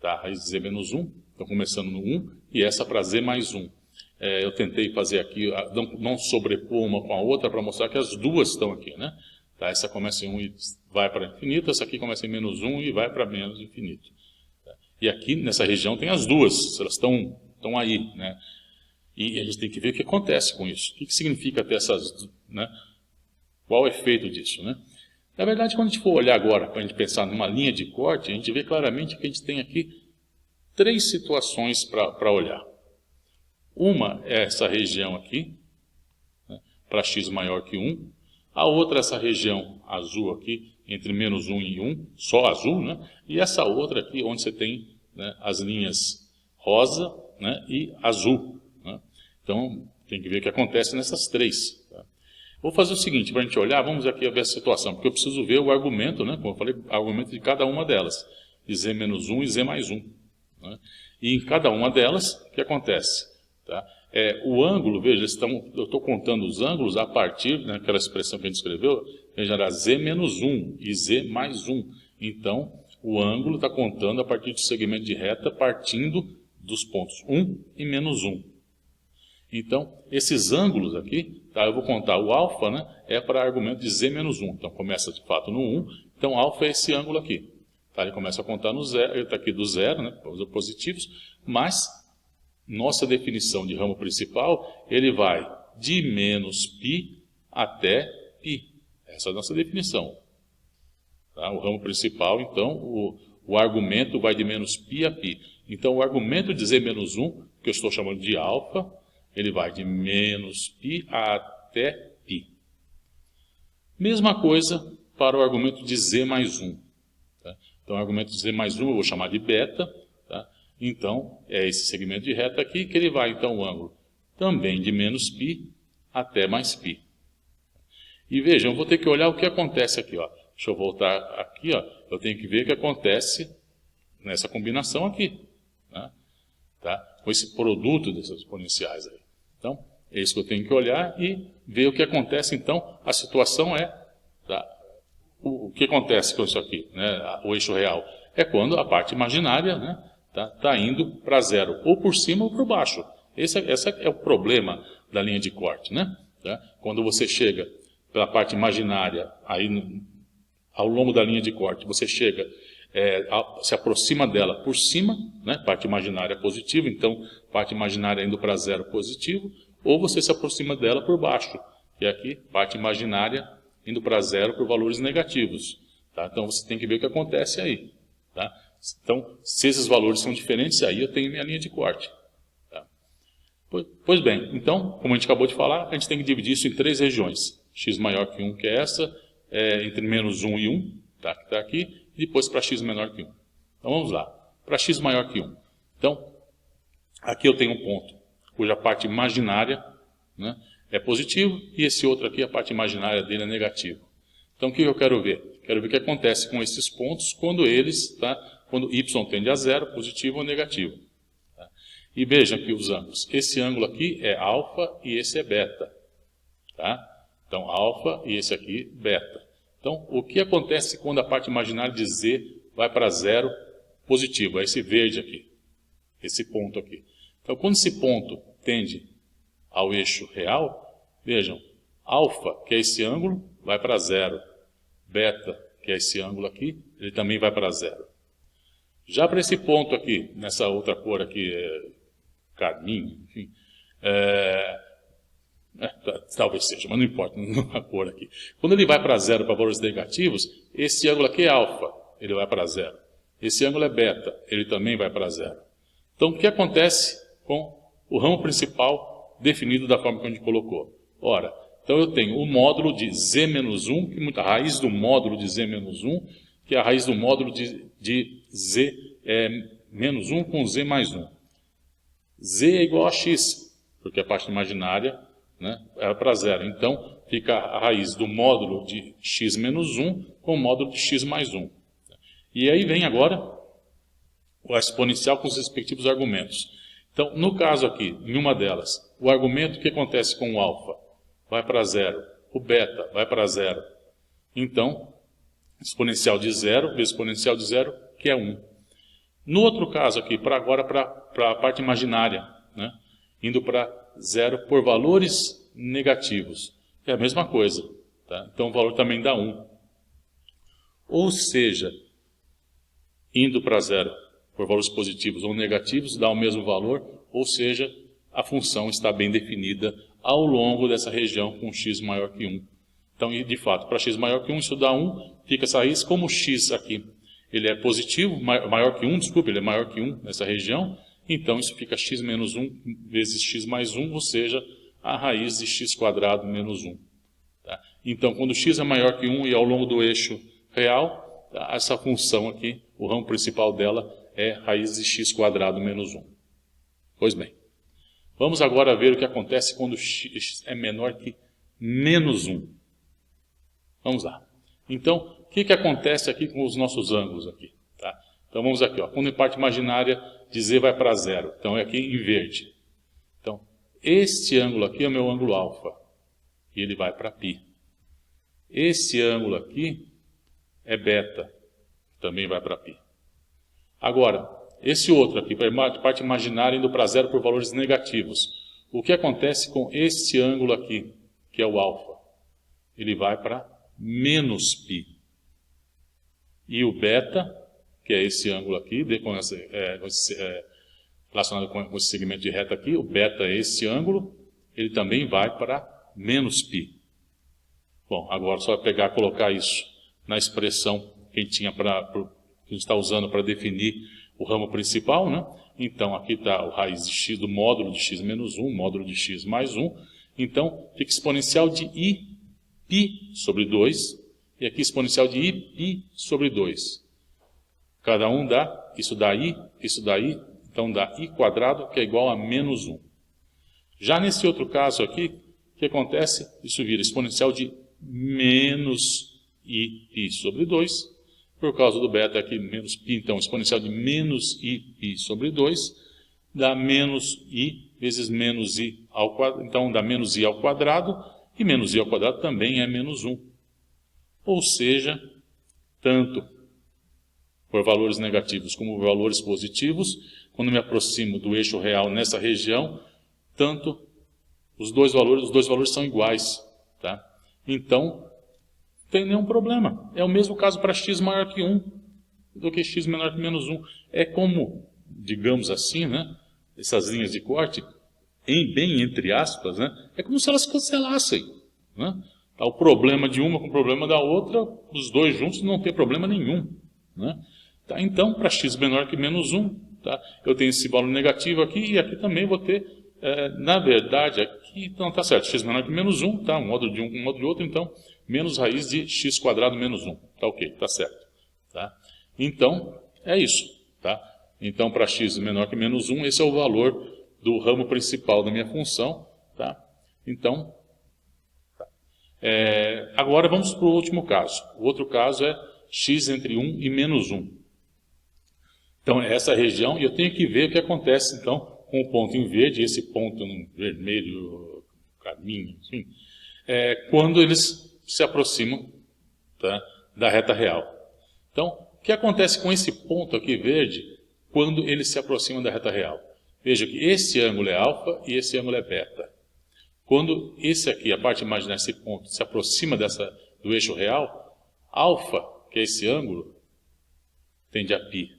Tá, a raiz de z menos 1, então começando no 1, e essa para z mais 1. Eu tentei fazer aqui, não sobrepor uma com a outra, para mostrar que as duas estão aqui, né? Tá, essa começa em 1 e vai para infinito, essa aqui começa em menos 1 e vai para menos infinito. Tá? E aqui, nessa região, tem as duas, elas estão aí, né? E a gente tem que ver o que acontece com isso. O que significa ter essas, né? Qual o efeito disso, né? Na verdade, quando a gente for olhar agora, para a gente pensar numa linha de corte, a gente vê claramente que a gente tem aqui 3 situações para olhar. Uma é essa região aqui, né? para x maior que 1. A outra, essa região azul aqui, entre menos 1 e 1, só azul, né? E essa outra aqui, onde você tem, né, as linhas rosa, né, e azul, né? Então, tem que ver o que acontece nessas três. Tá? Vou fazer o seguinte, para a gente olhar, vamos aqui ver a situação, porque eu preciso ver o argumento, né, como eu falei, o argumento de cada uma delas, de z menos 1 e z mais 1. Né? E em cada uma delas, o que acontece? Tá? O ângulo, veja, eu estou contando os ângulos a partir daquela expressão que a gente escreveu, veja, era z menos 1 e z mais 1. Então, o ângulo está contando a partir do segmento de reta, partindo dos pontos 1 e menos 1. Então, esses ângulos aqui, tá, eu vou contar o alfa, né, é para argumento de z menos 1. Então, começa de fato no 1, então alfa é esse ângulo aqui. Tá, ele começa a contar no zero, ele está aqui do zero, né, os positivos, mas nossa definição de ramo principal, ele vai de menos π até π. Essa é a nossa definição. Tá, o ramo principal, então, o argumento vai de menos π a π. Então, o argumento de z menos 1, que eu estou chamando de alfa, ele vai de menos π até π. Mesma coisa para o argumento de z mais 1. Tá? Então, o argumento de z mais 1 eu vou chamar de beta. Tá? Então, é esse segmento de reta aqui que ele vai, então, o ângulo também de menos π até mais π. E vejam, eu vou ter que olhar o que acontece aqui. Ó. Deixa eu voltar aqui. Ó. Eu tenho que ver o que acontece nessa combinação aqui. Tá? Com esse produto dessas exponenciais aí. Então, é isso que eu tenho que olhar e ver o que acontece. Então, a situação é, tá? O que acontece com isso aqui, né? O eixo real, é quando a parte imaginária, né, tá indo para zero, ou por cima ou por baixo. Esse é o problema da linha de corte. Né? Tá? Quando você chega pela parte imaginária, aí ao longo da linha de corte, você chega... se aproxima dela por cima, né, parte imaginária positiva, então parte imaginária indo para zero positivo, ou você se aproxima dela por baixo, que é aqui, parte imaginária indo para zero por valores negativos. Tá? Então você tem que ver o que acontece aí. Tá? Então, se esses valores são diferentes, aí eu tenho minha linha de corte. Tá? Pois bem, então, como a gente acabou de falar, a gente tem que dividir isso em três regiões. X maior que 1, que é essa, entre menos 1 e 1, tá? Que está aqui, e depois para x menor que 1. Então vamos lá. Para x maior que 1. Então, aqui eu tenho um ponto cuja parte imaginária, né, é positivo, e esse outro aqui, a parte imaginária dele é negativa. Então o que eu quero ver? Quero ver o que acontece com esses pontos quando eles, tá, quando y tende a zero, positivo ou negativo. Tá? E vejam aqui os ângulos. Esse ângulo aqui é alfa e esse é beta. Tá? Então alfa e esse aqui beta. Então, o que acontece quando a parte imaginária de z vai para zero positivo? É esse verde aqui, esse ponto aqui. Então, quando esse ponto tende ao eixo real, vejam, alfa, que é esse ângulo, vai para zero. Beta, que é esse ângulo aqui, ele também vai para zero. Já para esse ponto aqui, nessa outra cor aqui, carmim, enfim, talvez seja, mas não importa, não é a cor aqui. Quando ele vai para zero para valores negativos, esse ângulo aqui é alfa, ele vai para zero. Esse ângulo é beta, ele também vai para zero. Então, o que acontece com o ramo principal definido da forma que a gente colocou? Ora, então eu tenho o módulo de z menos 1, que a raiz do módulo de z menos 1, que é a raiz do módulo de z menos 1 com z mais 1. Z é igual a x, porque a parte imaginária, né, é para zero. Então, fica a raiz do módulo de x menos 1 com o módulo de x mais 1. E aí vem agora o exponencial com os respectivos argumentos. Então, no caso aqui, em uma delas, o argumento que acontece com o alfa vai para zero, o beta vai para zero. Então, exponencial de zero vezes exponencial de zero, que é 1. No outro caso aqui, agora para a parte imaginária, né, indo para zero por valores negativos. É a mesma coisa. Tá? Então, o valor também dá 1. Ou seja, indo para zero por valores positivos ou negativos, dá o mesmo valor, ou seja, a função está bem definida ao longo dessa região com x maior que 1. Então, de fato, para x maior que 1, isso dá 1, fica essa raiz, como x aqui, ele é positivo, maior que 1, desculpa, ele é maior que 1 nessa região, então isso fica x menos 1 vezes x mais 1, ou seja, a raiz de x² menos 1. Tá? Então, quando x é maior que 1 e ao longo do eixo real, tá? Essa função aqui, o ramo principal dela é raiz de x² menos 1. Pois bem, vamos agora ver o que acontece quando x é menor que menos 1. Vamos lá. Então, o que acontece aqui com os nossos ângulos aqui? Tá? Então, vamos aqui. Ó. Quando a parte imaginária de z vai para 0. Então, é aqui em verde. Então, este ângulo aqui é o meu ângulo alfa. E ele vai para π. Esse ângulo aqui é beta. Também vai para π. Agora, esse outro aqui, parte imaginária indo para 0 por valores negativos. O que acontece com este ângulo aqui, que é o alfa? Ele vai para menos π. E o beta, que é esse ângulo aqui, relacionado com esse segmento de reta aqui, o beta é esse ângulo, ele também vai para menos π. Bom, agora só pegar e colocar isso na expressão que a gente está usando para definir o ramo principal, né? Então, aqui está o raiz de x do módulo de x menos 1, módulo de x mais 1. Então, fica exponencial de i π sobre 2, e aqui exponencial de i π sobre 2. Cada um dá, isso dá i, então dá i², que é igual a menos 1. Já nesse outro caso aqui, o que acontece? Isso vira exponencial de menos i π sobre 2. Por causa do beta aqui, menos π, então exponencial de menos i π sobre 2 dá menos i vezes menos i ao quadrado. Então dá menos i ao quadrado, e menos i ao quadrado também é menos 1. Ou seja, tanto por valores negativos como por valores positivos, quando me aproximo do eixo real nessa região, tanto os dois valores são iguais. Tá? Então, não tem nenhum problema. É o mesmo caso para x maior que 1 do que x menor que menos 1. É como, digamos assim, né, essas linhas de corte, bem entre aspas, né, é como se elas cancelassem. Né? Tá, o problema de uma com o problema da outra, os dois juntos não tem problema nenhum. Né? Tá, então, para x menor que menos 1, tá, eu tenho esse valor negativo aqui, e aqui também vou ter, na verdade, aqui então está certo, x menor que menos 1, tá, um módulo de um módulo de outro, então, menos raiz de x² menos 1. Tá ok, tá certo. Tá? Então, é isso. Tá? Então, para x menor que menos 1, esse é o valor do ramo principal da minha função. Tá? Então, agora vamos para o último caso. O outro caso é x entre 1 e menos 1. Então, é essa região, e eu tenho que ver o que acontece, então, com o ponto em verde, esse ponto no vermelho, caminho, enfim, quando eles se aproximam, tá, da reta real. Então, o que acontece com esse ponto aqui verde, quando eles se aproximam da reta real? Veja que esse ângulo é alfa e esse ângulo é beta. Quando esse aqui, a parte imaginária desse ponto, se aproxima do eixo real, alfa, que é esse ângulo, tende a π.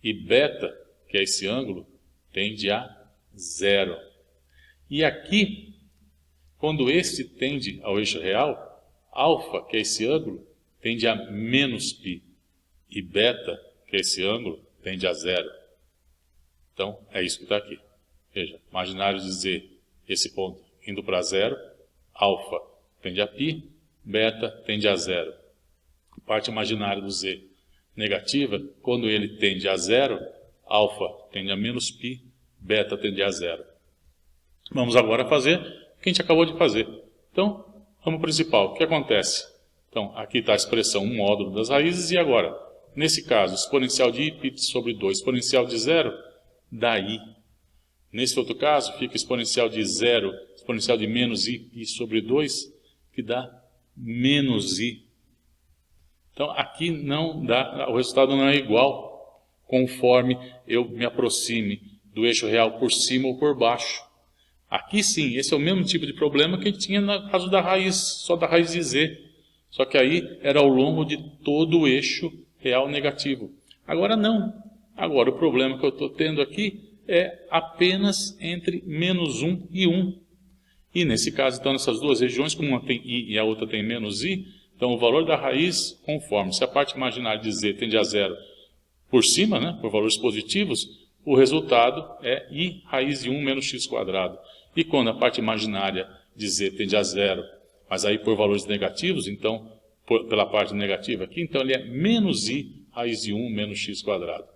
E beta, que é esse ângulo, tende a 0. E aqui, quando esse tende ao eixo real, alfa, que é esse ângulo, tende a menos π. E beta, que é esse ângulo, tende a 0. Então, é isso que está aqui. Veja, imaginário de z, esse ponto indo para 0, alfa tende a π, beta tende a 0. Parte imaginária do z negativa, quando ele tende a 0, alfa tende a menos π, beta tende a 0. Vamos agora fazer o que a gente acabou de fazer. Então, ramo principal, o que acontece? Então, aqui está a expressão 1 módulo das raízes, e agora, nesse caso, exponencial de i π sobre 2, exponencial de 0, dá i. Nesse outro caso, fica exponencial de 0, exponencial de menos i π sobre 2, que dá menos i. Então, aqui não dá, o resultado não é igual conforme eu me aproxime do eixo real por cima ou por baixo. Aqui sim, esse é o mesmo tipo de problema que a gente tinha no caso da raiz, só da raiz de z. Só que aí era ao longo de todo o eixo real negativo. Agora não. Agora o problema que eu estou tendo aqui é apenas entre menos 1 e 1. E nesse caso, então, nessas duas regiões, como uma tem i e a outra tem menos i, então o valor da raiz, conforme, se a parte imaginária de z tende a 0 por cima, né, por valores positivos, o resultado é I raiz de 1 menos x quadrado. E quando a parte imaginária de z tende a zero, mas aí por valores negativos, então, pela parte negativa aqui, então ele é menos I raiz de 1 menos x quadrado.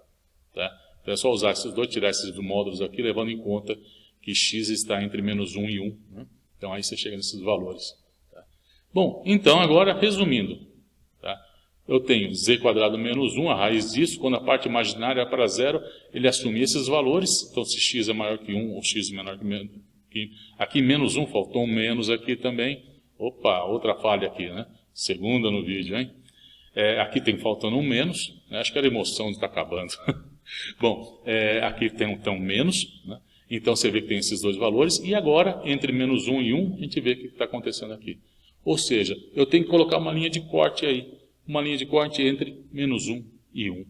Tá? Então é só usar esses dois, tirar esses módulos aqui, levando em conta que x está entre menos 1 e 1. Né? Então aí você chega nesses valores. Tá? Bom, então agora, resumindo, tá? Eu tenho z quadrado menos 1, a raiz disso, quando a parte imaginária é para zero, ele assume esses valores. Então se x é maior que 1 ou x menor que aqui menos 1, faltou um menos aqui também. Opa, outra falha aqui, né? Segunda no vídeo, hein? Aqui faltando um menos, né? Acho que era emoção de estar acabando. Bom, aqui tem um menos, né? Então você vê que tem esses dois valores, e agora, entre menos 1 e 1, a gente vê o que está acontecendo aqui. Ou seja, eu tenho que colocar uma linha de corte aí, uma linha de corte entre menos 1 e 1.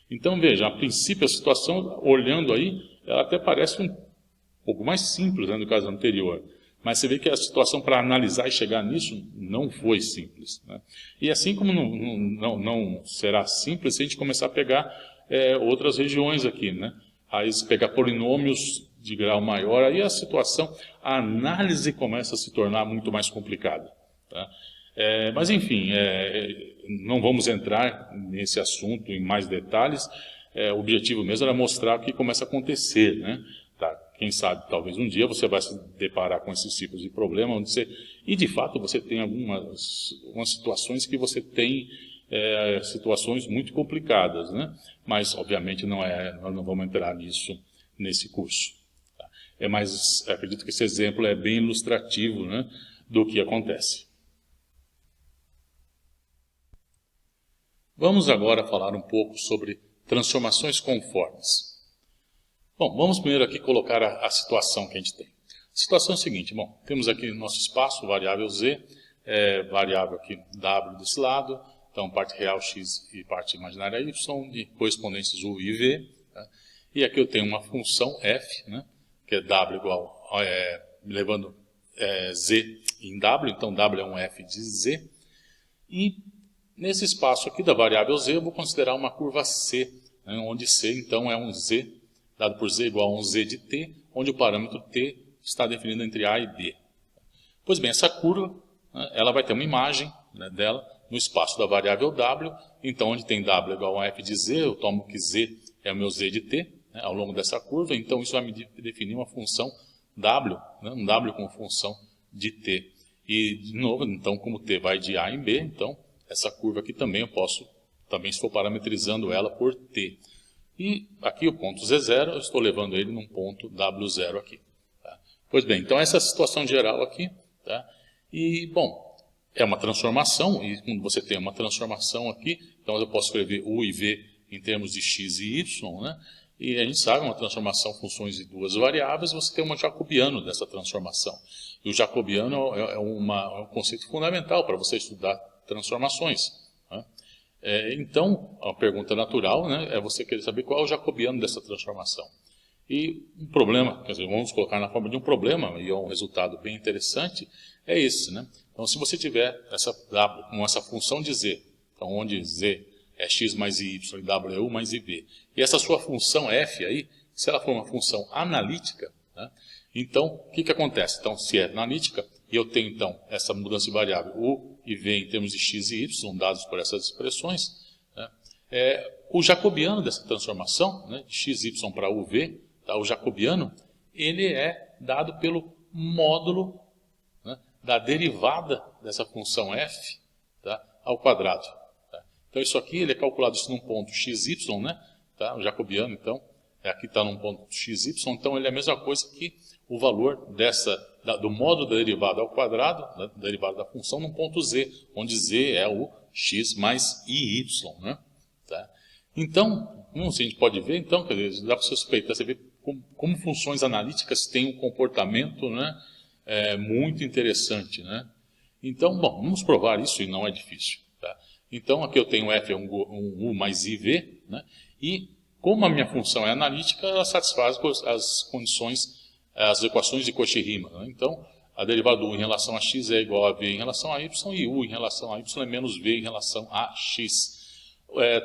Então veja, a princípio a situação, olhando aí, ela até parece um pouco mais simples, né, no caso anterior. Mas você vê que a situação para analisar e chegar nisso não foi simples. Né? E assim como não será simples se a gente começar a pegar outras regiões aqui, né? Aí se pegar polinômios de grau maior, aí a análise começa a se tornar muito mais complicada. Tá? Mas enfim, não vamos entrar nesse assunto em mais detalhes. O objetivo mesmo era mostrar o que começa a acontecer, né? Tá? Quem sabe, talvez um dia você vai se deparar com esses tipos de problema, e de fato você tem algumas situações que você tem situações muito complicadas, né? Mas obviamente nós não vamos entrar nisso nesse curso. Tá? Mas acredito que esse exemplo é bem ilustrativo, né, do que acontece. Vamos agora falar um pouco sobre transformações conformes. Bom, vamos primeiro aqui colocar a situação que a gente tem. A situação é a seguinte, bom, temos aqui no nosso espaço variável z, variável aqui w desse lado, então parte real x e parte imaginária y, de correspondentes u e v. Tá? E aqui eu tenho uma função f, né, que é w igual, levando z em w, então w é um f de z. E nesse espaço aqui da variável z eu vou considerar uma curva c, né, onde c então é um z, dado por z igual a um z de t, onde o parâmetro t está definido entre a e b. Pois bem, essa curva, né, ela vai ter uma imagem, né, dela no espaço da variável w, então onde tem w igual a f de z, eu tomo que z é o meu z de t, né, ao longo dessa curva, então isso vai me definir uma função w, né, um w como função de t. E, de novo, então como t vai de a em b, então essa curva aqui também eu posso, também estou parametrizando ela por t. E aqui o ponto z0, eu estou levando ele num ponto w0 aqui. Tá? Pois bem, então essa é a situação geral aqui. Tá? E, bom, é uma transformação, e quando você tem uma transformação aqui, então eu posso escrever u e v em termos de x e y, né? E a gente sabe, uma transformação funções de duas variáveis, você tem um jacobiano dessa transformação. E o jacobiano é um conceito fundamental para você estudar transformações. Né? Então, a pergunta natural, né, é você querer saber qual é o jacobiano dessa transformação. E um problema, quer dizer, vamos colocar na forma de um problema, e é um resultado bem interessante, é esse. Né? Então, se você tiver essa função de z, então, onde z é x mais y e w é u mais iv, e essa sua função f aí, se ela for uma função analítica, né, então, o que acontece? Então, se é analítica, e eu tenho, então, essa mudança de variável u e v em termos de x e y, dados por essas expressões, né, o jacobiano dessa transformação, né, de x, y para u, v, tá, o jacobiano, ele é dado pelo módulo, né, da derivada dessa função f, tá, ao quadrado. Tá. Então, isso aqui, ele é calculado isso num ponto x, y, né, tá, o jacobiano, então, aqui está num ponto x, y, então ele é a mesma coisa que o valor do módulo da derivada ao quadrado, da derivada da função, num ponto z, onde z é o x mais iy. Né? Tá? Então, a gente pode ver, então, quer dizer, dá para você suspeitar, você vê como funções analíticas têm um comportamento, né, muito interessante. Né? Então, bom, vamos provar isso e não é difícil. Tá? Então, aqui eu tenho f é um u mais iv, né? E como a minha função é analítica, ela satisfaz as condições, as equações de Cauchy-Riemann. Né? Então, a derivada do u em relação a x é igual a v em relação a y, e u em relação a y é menos v em relação a x.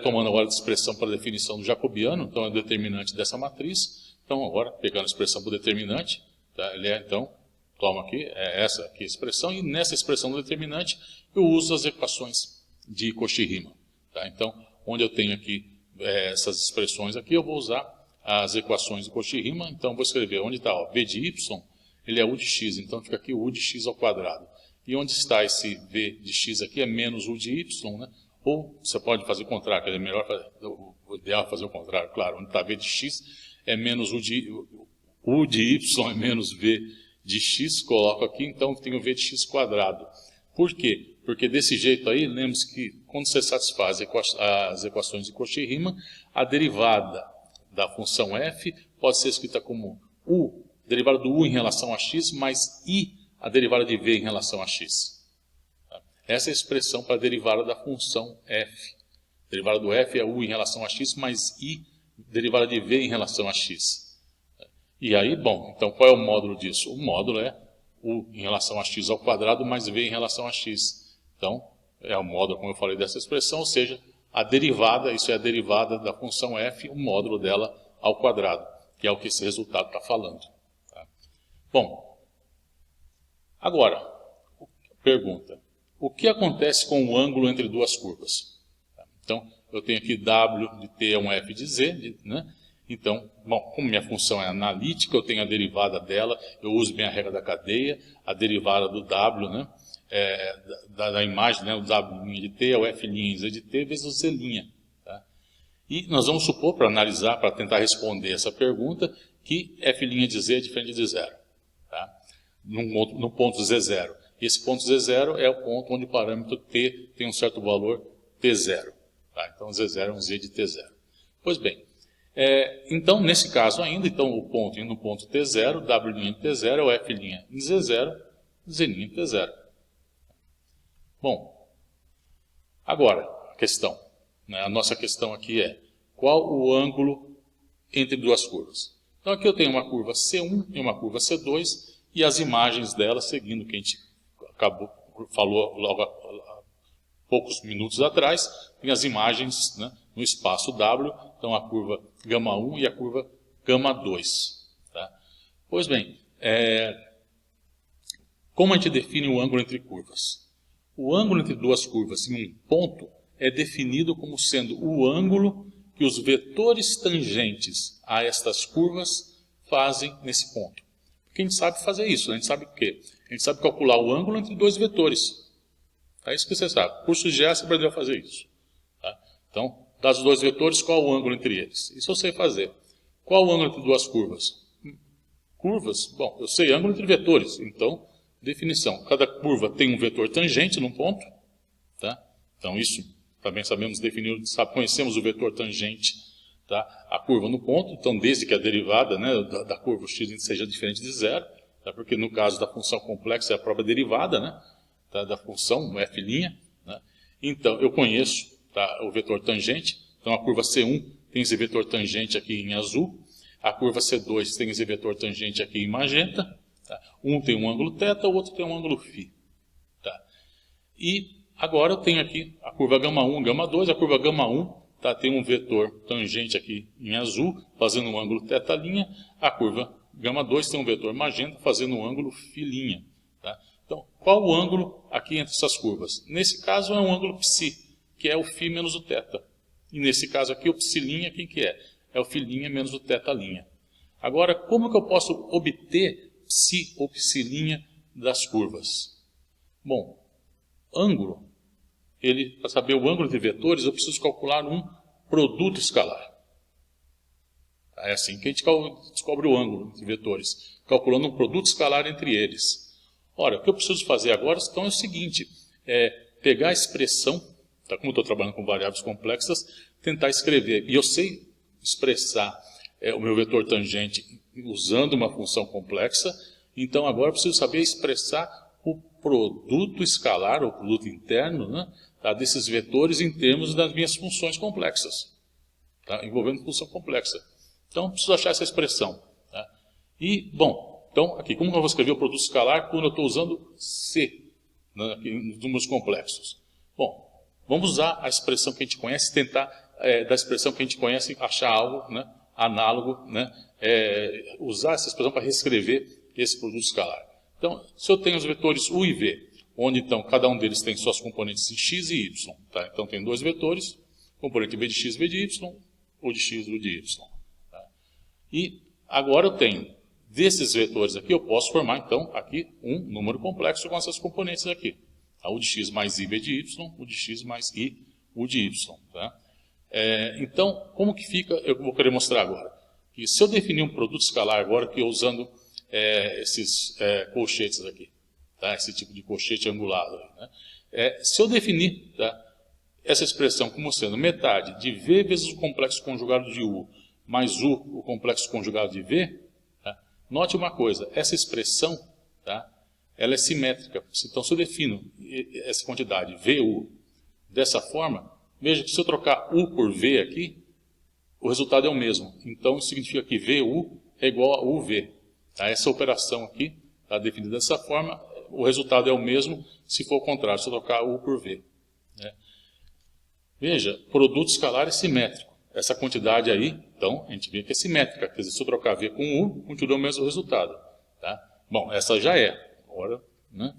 tomando agora a expressão para a definição do jacobiano, então é o determinante dessa matriz. Então agora, pegando a expressão para o determinante, tá? Ele então, toma aqui, essa aqui a expressão, e nessa expressão do determinante eu uso as equações de Cauchy-Riemann. Tá? Então, onde eu tenho aqui essas expressões aqui, eu vou usar as equações de Cauchy-Riemann. Então, vou escrever onde está, v de y, ele é u de x, então fica aqui u de x ao quadrado. E onde está esse v de x aqui é menos u de y, né? Ou você pode fazer o contrário, é melhor o ideal é fazer o contrário, claro. Onde está v de x é menos u de y é menos v de x, coloco aqui, então tenho v de x quadrado. Por quê? Porque desse jeito aí, lembre-se que quando você satisfaz as equações de Cauchy-Riemann, a derivada da função f pode ser escrita como u, derivada do u em relação a x, mais i, a derivada de v em relação a x. Essa é a expressão para a derivada da função f. A derivada do f é u em relação a x, mais i, derivada de v em relação a x. E aí, bom, então qual é o módulo disso? O módulo é u em relação a x ao quadrado mais v em relação a x. Então, é o módulo, como eu falei, dessa expressão, ou seja, a derivada, isso é a derivada da função f, o módulo dela ao quadrado, que é o que esse resultado está falando. Tá? Bom, agora, pergunta. O que acontece com o ângulo entre duas curvas? Então, eu tenho aqui w de t é um f de z, né? Então, bom, como minha função é analítica, eu tenho a derivada dela, eu uso minha regra da cadeia, a derivada do w, né? Da imagem, né? O w' de t é o f' z de t vezes o z'. Tá? E nós vamos supor, para analisar, para tentar responder essa pergunta, que f' de z é diferente de zero. Tá? No ponto z0. E esse ponto z0 é o ponto onde o parâmetro t tem um certo valor t0. Tá? Então, z0 é um z de t0. Pois bem, então, nesse caso ainda, então, o ponto no ponto t0, w' de t0 é o f' em z0, z' em t0. Bom, agora, a questão. Né? A nossa questão aqui é, qual o ângulo entre duas curvas? Então, aqui eu tenho uma curva C1 e uma curva C2, e as imagens delas, seguindo o que a gente falou logo há poucos minutos atrás, tem as imagens, né, no espaço W, então a curva γ1 e a curva γ2. Tá? Pois bem, como a gente define o ângulo entre curvas? O ângulo entre duas curvas em um ponto é definido como sendo o ângulo que os vetores tangentes a estas curvas fazem nesse ponto. Porque a gente sabe fazer isso, a gente sabe o quê? A gente sabe calcular o ângulo entre dois vetores. É isso que você sabe. Curso de GEA você aprendeu a fazer isso. Tá? Então, das dois vetores, qual o ângulo entre eles? Isso eu sei fazer. Qual o ângulo entre duas curvas? Curvas? Bom, eu sei ângulo entre vetores. Então, definição. Cada curva tem um vetor tangente num ponto. Tá? Então, isso também sabemos definir, conhecemos o vetor tangente, tá? A curva no ponto. Então, desde que a derivada, né, da curva x seja diferente de zero, tá? Porque no caso da função complexa é a própria derivada, né, tá, da função, no f'. Né? Então, eu conheço, tá, o vetor tangente. Então, a curva C1 tem esse vetor tangente aqui em azul. A curva C2 tem esse vetor tangente aqui em magenta. Tá? Um tem um ângulo θ, o outro tem um ângulo φ. Tá? E agora eu tenho aqui a curva γ1 e γ2. A curva γ1, tá, tem um vetor tangente aqui em azul, fazendo um ângulo θ'. A curva γ2 tem um vetor magenta, fazendo um ângulo φ'. Tá? Então, qual o ângulo aqui entre essas curvas? Nesse caso é um ângulo ψ, que é o φ menos o θ. E nesse caso aqui, o ψ', quem que é? É o φ' menos o θ'. Agora, como que eu posso obter ψ ou ψ' das curvas? Bom, ângulo, para saber o ângulo de vetores, eu preciso calcular um produto escalar. É assim que a gente descobre o ângulo de vetores, calculando um produto escalar entre eles. Ora, o que eu preciso fazer agora então, é o seguinte, pegar a expressão, tá, como eu estou trabalhando com variáveis complexas, tentar escrever. E eu sei expressar o meu vetor tangente usando uma função complexa, então agora eu preciso saber expressar o produto escalar, o produto interno, né, tá, desses vetores em termos das minhas funções complexas, tá, envolvendo função complexa. Então, eu preciso achar essa expressão. Tá? E, bom, então, aqui, como eu vou escrever o produto escalar quando eu estou usando C, né, aqui, nos números complexos? Bom, vamos usar a expressão que a gente conhece, tentar, da expressão que a gente conhece, achar algo, né, análogo, né, usar essa expressão para reescrever esse produto escalar. Então, se eu tenho os vetores U e V, onde então cada um deles tem suas componentes de x e y, tá? Então tem dois vetores, componente V de x, V de y, U de x, U de y. Tá? E agora eu tenho, desses vetores aqui, eu posso formar então aqui um número complexo com essas componentes aqui. A U de x mais I, V de y, U de x mais I, U de y. Tá? Então, como que fica, eu vou querer mostrar agora. Que se eu definir um produto escalar agora, que eu usando esses colchetes aqui, tá? Esse tipo de colchete angulado. Né? Se eu definir, tá, essa expressão como sendo metade de V vezes o complexo conjugado de U, mais U, o complexo conjugado de V, tá? Note uma coisa, essa expressão, tá, ela é simétrica. Então, se eu defino essa quantidade, VU, dessa forma, veja que se eu trocar U por V aqui, o resultado é o mesmo. Então, isso significa que VU é igual a UV. Tá? Essa operação aqui está definida dessa forma, o resultado é o mesmo se for o contrário, se eu trocar U por V. Né? Veja, produto escalar é simétrico. Essa quantidade aí, então, a gente vê que é simétrica. Quer dizer, se eu trocar V com U, continua o mesmo resultado. Tá? Bom, essa já é. Agora, né?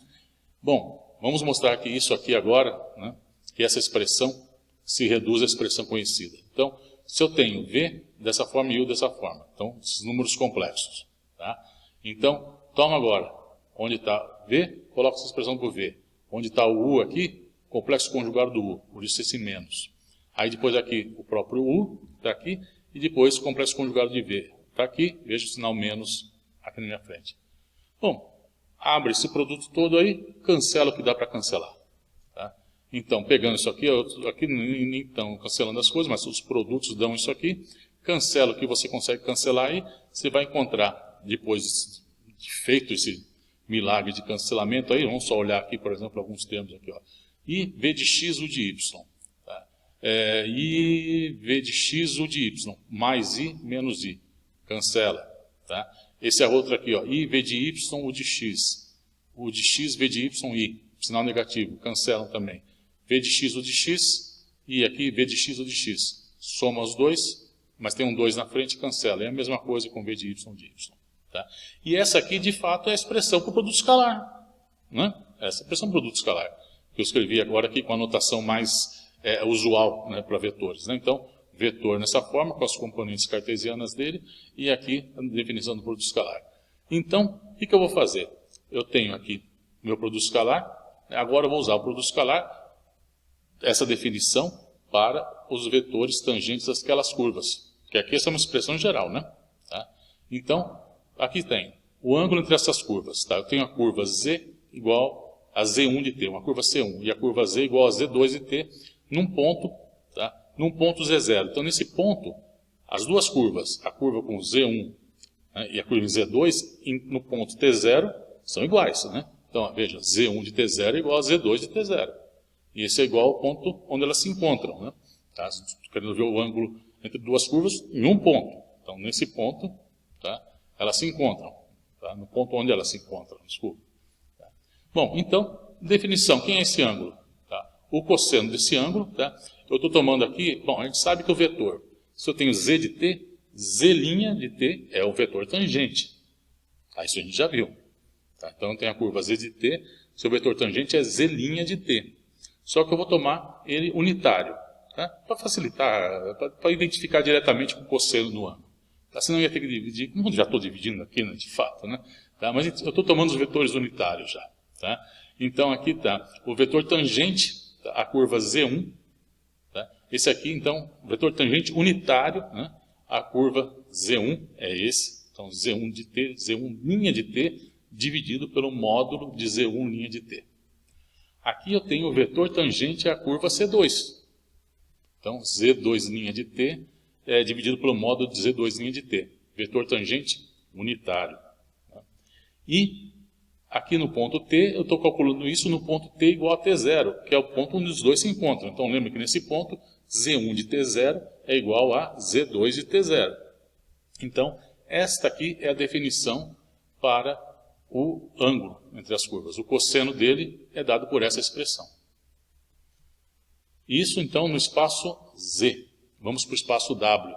Bom, vamos mostrar que isso aqui agora, né, que essa expressão se reduz à expressão conhecida. Então, se eu tenho V dessa forma e U dessa forma, então, esses números complexos. Tá? Então, toma agora, onde está V, coloca essa expressão por V. Onde está o U aqui, complexo conjugado do U, por isso esse menos. Aí depois aqui, o próprio U está aqui, e depois o complexo conjugado de V. Está aqui, veja o sinal menos aqui na minha frente. Bom, abre esse produto todo aí, cancela o que dá para cancelar. Tá? Então, pegando isso aqui, aqui nem estão cancelando as coisas, mas os produtos dão isso aqui, cancela o que você consegue cancelar aí, você vai encontrar, depois de feito esse milagre de cancelamento aí, vamos só olhar aqui, por exemplo, alguns termos aqui, ó. I, V de x, U de y. Tá? I, V de x, U de y, mais I, menos I. Cancela. Tá? Esse é outro aqui, ó. I, V de y, U de x. U de x, V de y, I. Sinal negativo. Cancelam também. V de x, U de x. E aqui, V de x, U de x. Soma os dois, mas tem um 2 na frente, cancela. É a mesma coisa com V de y, de y. Tá? E essa aqui, de fato, é a expressão para o produto escalar. Né? Essa é a expressão para o produto escalar. Que eu escrevi agora aqui com a notação mais usual, né, para vetores. Né? Então, vetor nessa forma, com as componentes cartesianas dele, e aqui a definição do produto escalar. Então, o que eu vou fazer? Eu tenho aqui meu produto escalar, agora eu vou usar o produto escalar, essa definição, para os vetores tangentes àquelas curvas. Que aqui essa é uma expressão geral, né? Tá? Então, aqui tem o ângulo entre essas curvas. Tá? Eu tenho a curva Z igual a Z1 de T, uma curva C1, e a curva Z igual a Z2 de T, num ponto, tá? Num ponto Z0. Então, nesse ponto, as duas curvas, a curva com Z1, né, e a curva em Z2, no ponto T0, são iguais. Né? Então, veja, Z1 de T0 é igual a Z2 de T0. E esse é igual ao ponto onde elas se encontram. Né? Tá? Querendo ver o ângulo entre duas curvas em um ponto. Então, nesse ponto, tá, elas se encontram. Tá? No ponto onde elas se encontram, desculpa. Tá?' Então, definição, quem é esse ângulo? Tá? O cosseno desse ângulo, tá? Eu estou tomando aqui, bom, a gente sabe que o vetor, se eu tenho Z de T, Z' de T é o vetor tangente. Tá? Isso a gente já viu. Tá? Então, eu tenho a curva Z de T, seu vetor tangente é Z' de T. Só que eu vou tomar ele unitário, tá? Para facilitar, para identificar diretamente com o cosseno do ângulo. Tá? Senão eu ia ter que dividir, não, já estou dividindo aqui, né, de fato, né? Tá? Mas eu estou tomando os vetores unitários já. Tá? Então, aqui está o vetor tangente, tá? A curva Z1. Tá? Esse aqui, então, o vetor tangente unitário, né? A curva Z1 é esse. Então, Z1 de T, Z1' de T, dividido pelo módulo de Z1' de T. Aqui eu tenho o vetor tangente à curva C2. Então, Z2' de T é dividido pelo módulo de Z2' de T. Vetor tangente unitário. Tá? E aqui no ponto T, eu estou calculando isso no ponto T igual a T0, que é o ponto onde os dois se encontram. Então, lembra que nesse ponto, Z1 de T0 é igual a Z2 de T0. Então, esta aqui é a definição para o ângulo entre as curvas. O cosseno dele é dado por essa expressão. Isso, então, no espaço Z. Vamos para o espaço W.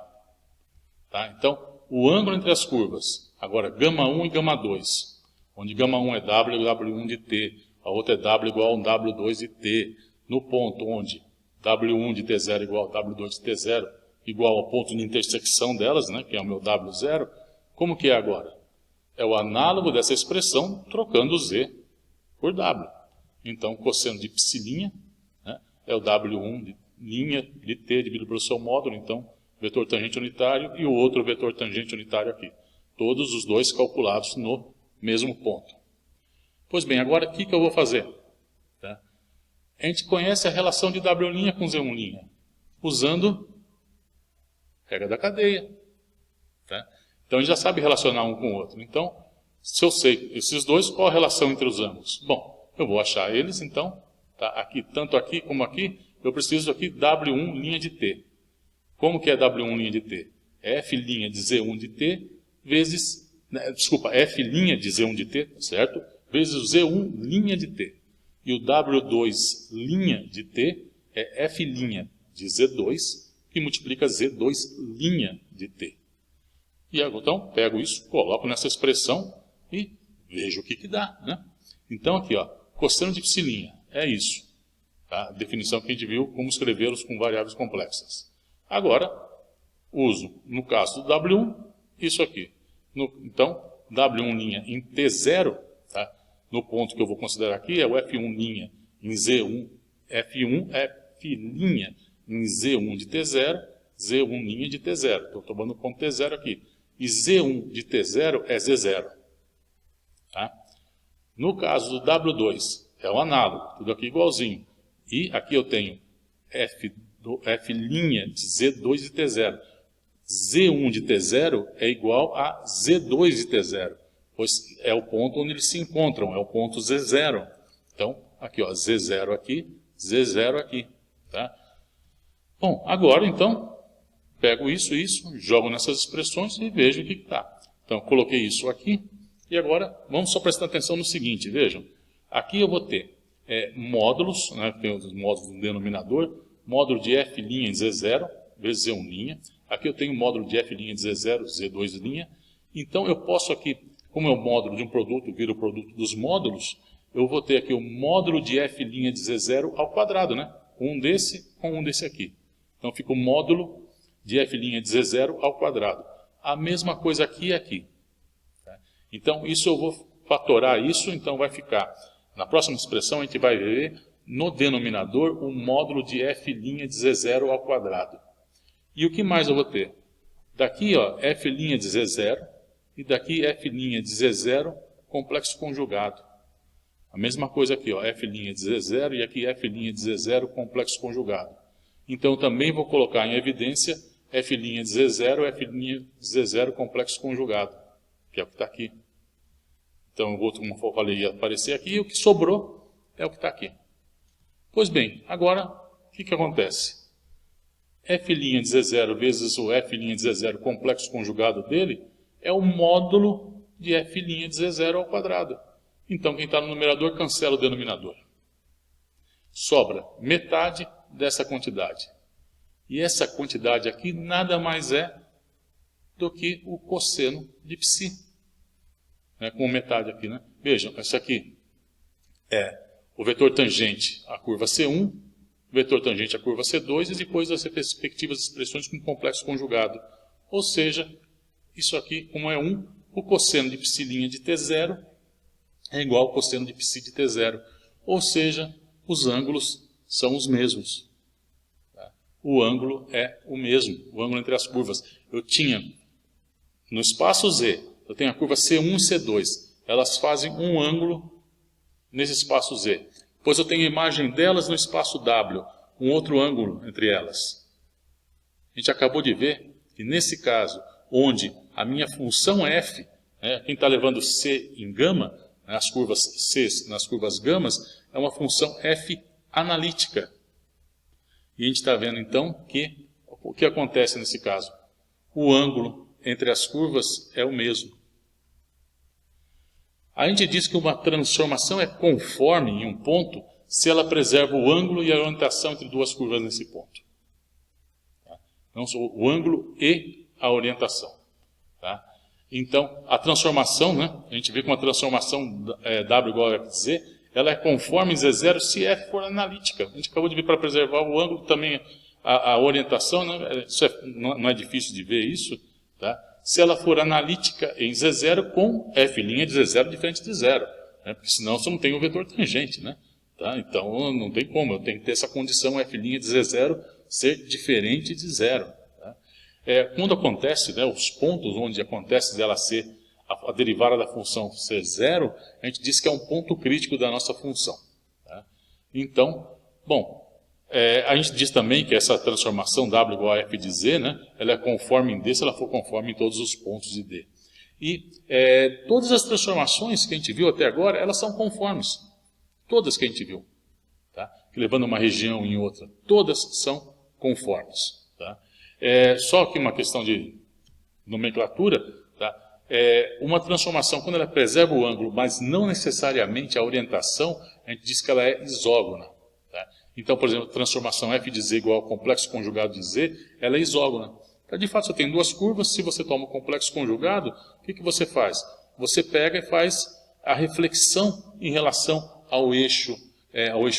Tá? Então, o ângulo entre as curvas. Agora, γ1 e γ2. Onde γ1 é W, W1 de T. A outra é W igual a um W2 de T. No ponto onde W1 de T0 igual a W2 de T0, igual ao ponto de intersecção delas, né, que é o meu W0, como que é agora? É o análogo dessa expressão trocando Z por W. Então, o cosseno de psi', né, é o W1 de linha de T dividido pelo seu módulo, então, vetor tangente unitário, e o outro vetor tangente unitário aqui. Todos os dois calculados no mesmo ponto. Pois bem, agora o que eu vou fazer? Tá? A gente conhece a relação de W' com Z1', usando regra da cadeia. Tá? Então, a gente já sabe relacionar um com o outro. Então, se eu sei esses dois, qual a relação entre os âmbulos? Bom, eu vou achar eles, então, tá? Aqui, tanto aqui como aqui, eu preciso aqui W1' de T. Como que é W1' de T? É F' de Z1 de T vezes, desculpa, F' de Z1 de T, certo? Vezes o Z1' de T. E o W2' de T é F' de Z2, que multiplica Z2' de T. E então, pego isso, coloco nessa expressão e vejo o que dá. Né? Então, aqui, ó, cosseno de psi' é isso. Tá? A definição que a gente viu, como escrevê-los com variáveis complexas. Agora, uso, no caso do W1, isso aqui. Então, W1' em T0, tá? No ponto que eu vou considerar aqui, é o F1' em Z1, F1, F' em Z1 de T0, Z1' de T0. Estou tomando o ponto T0 aqui. E Z1 de T0 é Z0. Tá? No caso do W2, é o análogo, tudo aqui igualzinho. E aqui eu tenho F' de Z2 de T0. Z1 de T0 é igual a Z2 de T0, pois é o ponto onde eles se encontram, é o ponto Z0. Então, aqui, ó, Z0 aqui, Z0 aqui. Tá? Bom, agora, então, pego isso, jogo nessas expressões e vejo o que está. Então, coloquei isso aqui, e agora vamos só prestar atenção no seguinte, vejam. Aqui eu vou ter módulos, né, tem os módulos do denominador, módulo de F' em Z0, vezes Z1'. Aqui eu tenho o módulo de F' de Z0, Z2'. Então, eu posso aqui, como é o módulo de um produto, vira o produto dos módulos, eu vou ter aqui o módulo de F' de Z0 ao quadrado, né? Um desse com um desse aqui. Então, fica o módulo de F' de Z0 ao quadrado. A mesma coisa aqui e aqui. Tá? Então, isso eu vou fatorar isso, então vai ficar... Na próxima expressão, a gente vai ver no denominador o módulo de F' de Z0 ao quadrado. E o que mais eu vou ter? Daqui, ó, F' de Z0 e daqui F' de Z0 complexo conjugado. A mesma coisa aqui, ó, F' de Z0 e aqui F' de Z0 complexo conjugado. Então, eu também vou colocar em evidência F' de Z0 e F' de Z0 complexo conjugado, que é o que está aqui. Então, o outro, como eu falei, ia aparecer aqui, e o que sobrou é o que está aqui. Pois bem, agora, o que acontece? F' de Z0 vezes o F' de Z0 complexo conjugado dele é o módulo de F' de Z0 ao quadrado. Então, quem está no numerador cancela o denominador. Sobra metade dessa quantidade. E essa quantidade aqui nada mais é do que o cosseno de psi. Com metade aqui, né? Vejam, essa aqui é o vetor tangente à curva C1, vetor tangente à curva C2 e depois as respectivas expressões com complexo conjugado. Ou seja, isso aqui, como é 1, o cosseno de psi' de T0 é igual ao cosseno de psi de T0. Ou seja, os ângulos são os mesmos. O ângulo é o mesmo, o ângulo entre as curvas. Eu tinha, no espaço Z, eu tenho a curva C1 e C2. Elas fazem um ângulo nesse espaço Z. Depois eu tenho a imagem delas no espaço W, um outro ângulo entre elas. A gente acabou de ver que nesse caso, onde a minha função f, quem está levando C em gama, nas curvas C, nas curvas gamas, é uma função f analítica. E a gente está vendo então que o que acontece nesse caso? O ângulo entre as curvas é o mesmo. A gente diz que uma transformação é conforme em um ponto se ela preserva o ângulo e a orientação entre duas curvas nesse ponto. Tá? Então, o ângulo e a orientação. Tá? Então, a transformação, né? A gente vê que uma transformação W igual a F de Z, ela é conforme em Z0 se F for analítica. A gente acabou de ver para preservar o ângulo também, a orientação, né? Isso não é difícil de ver isso. Tá? Se ela for analítica em Z0 com F' de Z0 diferente de zero. Né? Porque senão você não tem o vetor tangente. Né? Tá? Então não tem como, eu tenho que ter essa condição F' de Z0 ser diferente de zero. Tá? Quando acontece, né, os pontos onde acontece dela ser a derivada da função ser zero, a gente diz que é um ponto crítico da nossa função. Tá? Então, bom, a gente diz também que essa transformação W igual a F de Z, né, ela é conforme em D se ela for conforme em todos os pontos de D. E todas as transformações que a gente viu até agora, elas são conformes. Todas que a gente viu. Tá? Levando uma região em outra. Todas são conformes. Tá? Só que uma questão de nomenclatura, tá? Uma transformação, quando ela preserva o ângulo, mas não necessariamente a orientação, a gente diz que ela é isógona. Tá? Então, por exemplo, a transformação F de Z igual ao complexo conjugado de Z, ela é isógona. Então, de fato, você tem duas curvas, se você toma o complexo conjugado, o que você faz? Você pega e faz a reflexão em relação ao eixo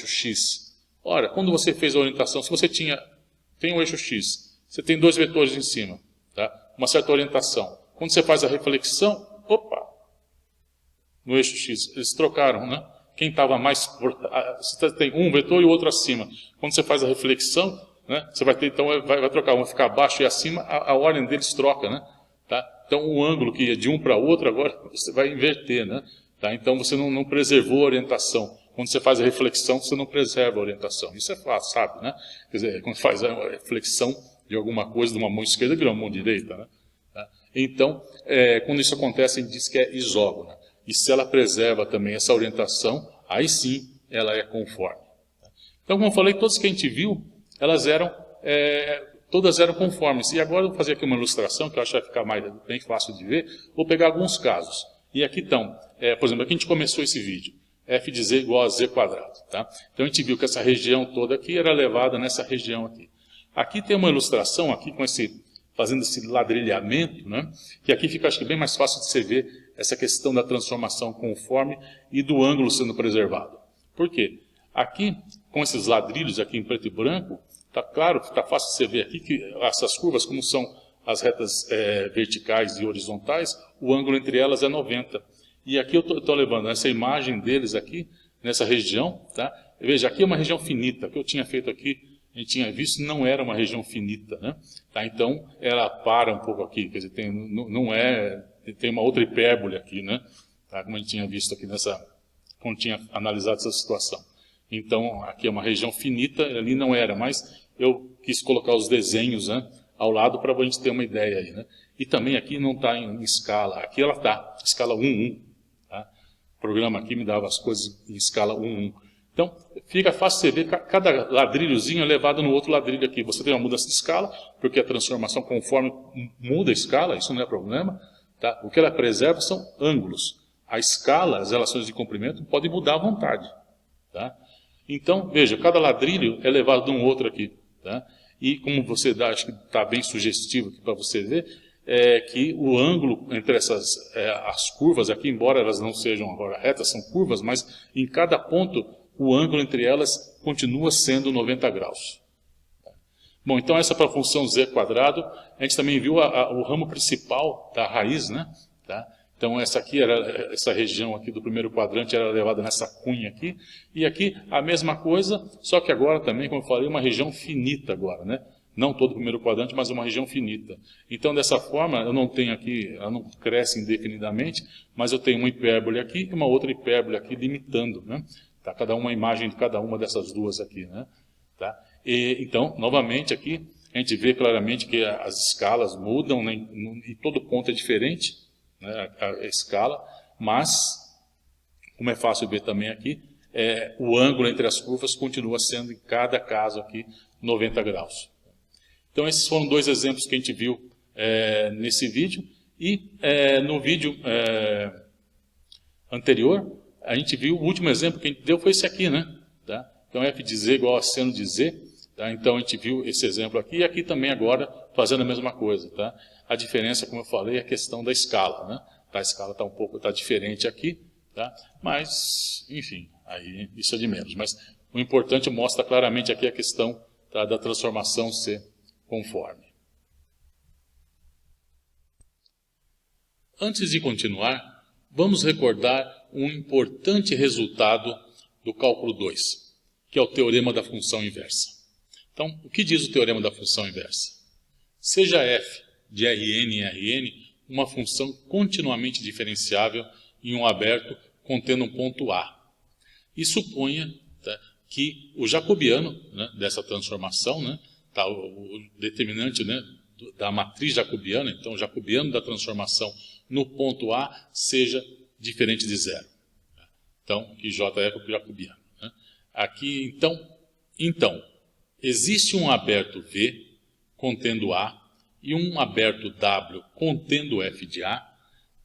X. Ora, quando você fez a orientação, se você tem o eixo X, você tem dois vetores em cima, tá? Uma certa orientação. Quando você faz a reflexão, opa, no eixo X, eles trocaram, né? Quem estava mais... Você tem um vetor e o outro acima. Quando você faz a reflexão, né, você vai ter, então, vai trocar, um vai ficar abaixo e acima, a ordem deles troca, né? Tá? Então, o ângulo que ia de um para outro, agora você vai inverter, né? Tá? Então, você não preservou a orientação. Quando você faz a reflexão, você não preserva a orientação. Isso é fácil, sabe, né? Quer dizer, quando faz a reflexão de alguma coisa de uma mão esquerda, vira uma mão direita, né? Tá? Então, quando isso acontece, a gente diz que é isógona. E se ela preserva também essa orientação, aí sim ela é conforme. Então, como eu falei, todas que a gente viu, todas eram conformes. E agora eu vou fazer aqui uma ilustração, que eu acho que vai ficar bem fácil de ver. Vou pegar alguns casos. E aqui estão, por exemplo, aqui a gente começou esse vídeo. F de Z igual a Z quadrado. Tá? Então a gente viu que essa região toda aqui era levada nessa região aqui. Aqui tem uma ilustração, aqui fazendo esse ladrilhamento, né? Que aqui fica, acho que, bem mais fácil de você ver essa questão da transformação conforme e do ângulo sendo preservado. Por quê? Aqui, com esses ladrilhos aqui em preto e branco, está claro, está fácil de você ver aqui que essas curvas, como são as retas verticais e horizontais, o ângulo entre elas é 90. E aqui eu estou levando essa imagem deles aqui, nessa região, tá? Veja, aqui é uma região finita, o que eu tinha feito aqui, a gente tinha visto, não era uma região finita, né? Tá? Então, ela para um pouco aqui, quer dizer, tem uma outra hipérbole aqui, né? Tá? Como a gente tinha visto aqui quando tinha analisado essa situação. Então, aqui é uma região finita, ali não era, mas eu quis colocar os desenhos, né, ao lado para a gente ter uma ideia aí, né? E também aqui não está em escala, aqui ela está, escala 1:1. Tá? O programa aqui me dava as coisas em escala 1:1. Então, fica fácil você ver que cada ladrilhozinho é levado no outro ladrilho aqui. Você tem uma mudança de escala, porque a transformação conforme muda a escala, isso não é problema. Tá? O que ela preserva são ângulos. A escala, as relações de comprimento, podem mudar à vontade. Tá? Então, veja, cada ladrilho é levado de um outro aqui. Tá? E como você dá, acho que está bem sugestivo aqui para você ver, que o ângulo entre as curvas aqui, embora elas não sejam agora retas, são curvas, mas em cada ponto o ângulo entre elas continua sendo 90 graus. Bom, então essa para a função z quadrado, a gente também viu o ramo principal da raiz, né? Tá? Então essa região aqui do primeiro quadrante era levada nessa cunha aqui, e aqui a mesma coisa, só que agora também, como eu falei, uma região finita agora, né? Não todo o primeiro quadrante, mas uma região finita. Então, dessa forma, eu não tenho aqui, ela não cresce indefinidamente, mas eu tenho uma hipérbole aqui e uma outra hipérbole aqui limitando, né? Tá? Cada uma imagem de cada uma dessas duas aqui, né? Tá? Então, novamente aqui, a gente vê claramente que as escalas mudam, né? E todo ponto é diferente, né? A escala, mas, como é fácil ver também aqui, o ângulo entre as curvas continua sendo, em cada caso aqui, 90 graus. Então, esses foram dois exemplos que a gente viu nesse vídeo. E no vídeo anterior, a gente viu, o último exemplo que a gente deu foi esse aqui, né? Tá? Então, f de z igual a seno de z. Tá? Então, a gente viu esse exemplo aqui, e aqui também agora fazendo a mesma coisa. Tá? A diferença, como eu falei, é a questão da escala. Né? A escala está diferente aqui, tá? Mas, enfim, aí isso é de menos. Mas o importante mostra claramente aqui a questão, tá, da transformação ser conforme. Antes de continuar, vamos recordar um importante resultado do cálculo 2, que é o teorema da função inversa. Então, o que diz o teorema da função inversa? Seja f de Rn em Rn uma função continuamente diferenciável em um aberto contendo um ponto A. E suponha, tá, que o jacobiano, né, dessa transformação, né, tá, o determinante, né, da matriz jacobiana, então o jacobiano da transformação no ponto A seja diferente de zero. Então, que J é o jacobiano. Né? Aqui, então, existe um aberto V contendo A e um aberto W contendo f de A,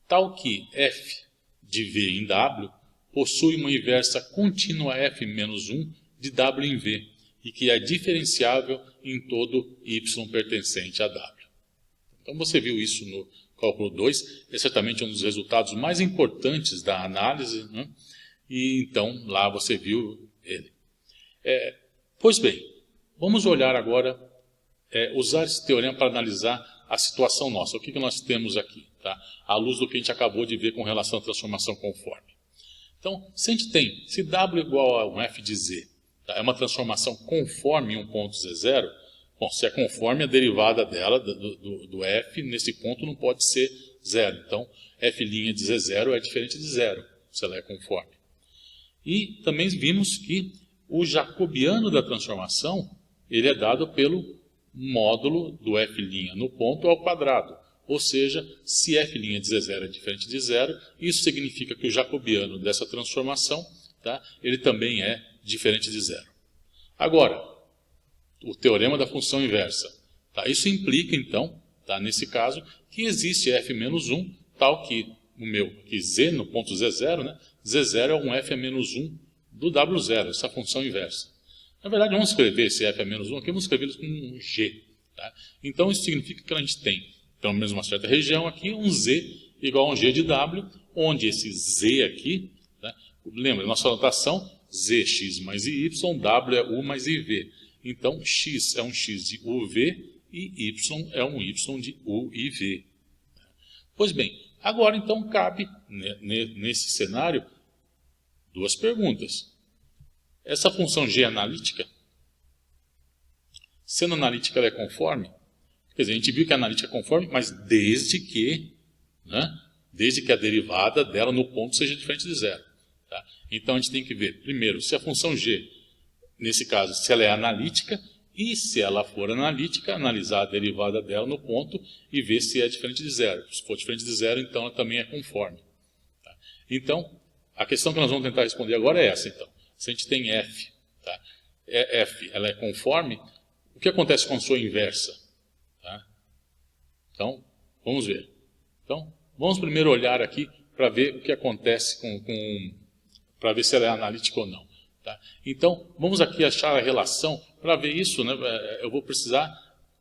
tal que f de V em W possui uma inversa contínua f menos 1 de W em V, e que é diferenciável em todo y pertencente a W. Então, você viu isso no cálculo 2, é certamente um dos resultados mais importantes da análise, né? E então lá você viu ele. Pois bem, vamos olhar agora, usar esse teorema para analisar a situação nossa. O que nós temos aqui, tá? À luz do que a gente acabou de ver com relação à transformação conforme. Então, se a gente tem, se W igual a um f de z, tá? É uma transformação conforme em um ponto z0, bom, se é conforme, a derivada dela, do f, nesse ponto não pode ser zero. Então, f' de z0 é diferente de zero, se ela é conforme. E também vimos que o jacobiano da transformação, ele é dado pelo módulo do f' no ponto ao quadrado. Ou seja, se f' de z0 é diferente de zero, isso significa que o jacobiano dessa transformação, tá, ele também é diferente de zero. Agora, o teorema da função inversa. Tá? Isso implica, então, tá, nesse caso, que existe f menos 1, tal que que z no ponto z0, né, z0 é um f a menos 1 do w0, essa função inversa. Na verdade, vamos escrever esse f a menos 1 aqui, vamos escrever isso com um g. Tá? Então, isso significa que a gente tem, pelo menos uma certa região aqui, um z igual a um g de w, onde esse z aqui, tá, lembra, nossa notação, z, x mais y, w é u mais iv. Então, x é um x de uv e y é um y de u e v. Pois bem, agora então cabe, nesse cenário, duas perguntas. Essa função g analítica, sendo analítica, ela é conforme? Quer dizer, a gente viu que a analítica é conforme, mas desde que a derivada dela no ponto seja diferente de zero. Tá? Então, a gente tem que ver, primeiro, se a função g, nesse caso, se ela é analítica, e se ela for analítica, analisar a derivada dela no ponto e ver se é diferente de zero. Se for diferente de zero, então ela também é conforme. Tá? Então, a questão que nós vamos tentar responder agora é essa. Então. Se a gente tem f, tá? F ela é conforme, o que acontece com a sua inversa? Tá? Então, vamos ver. Então, vamos primeiro olhar aqui para ver o que acontece para ver se ela é analítica ou não. Tá? Então, vamos aqui achar a relação. Para ver isso, né, eu vou precisar,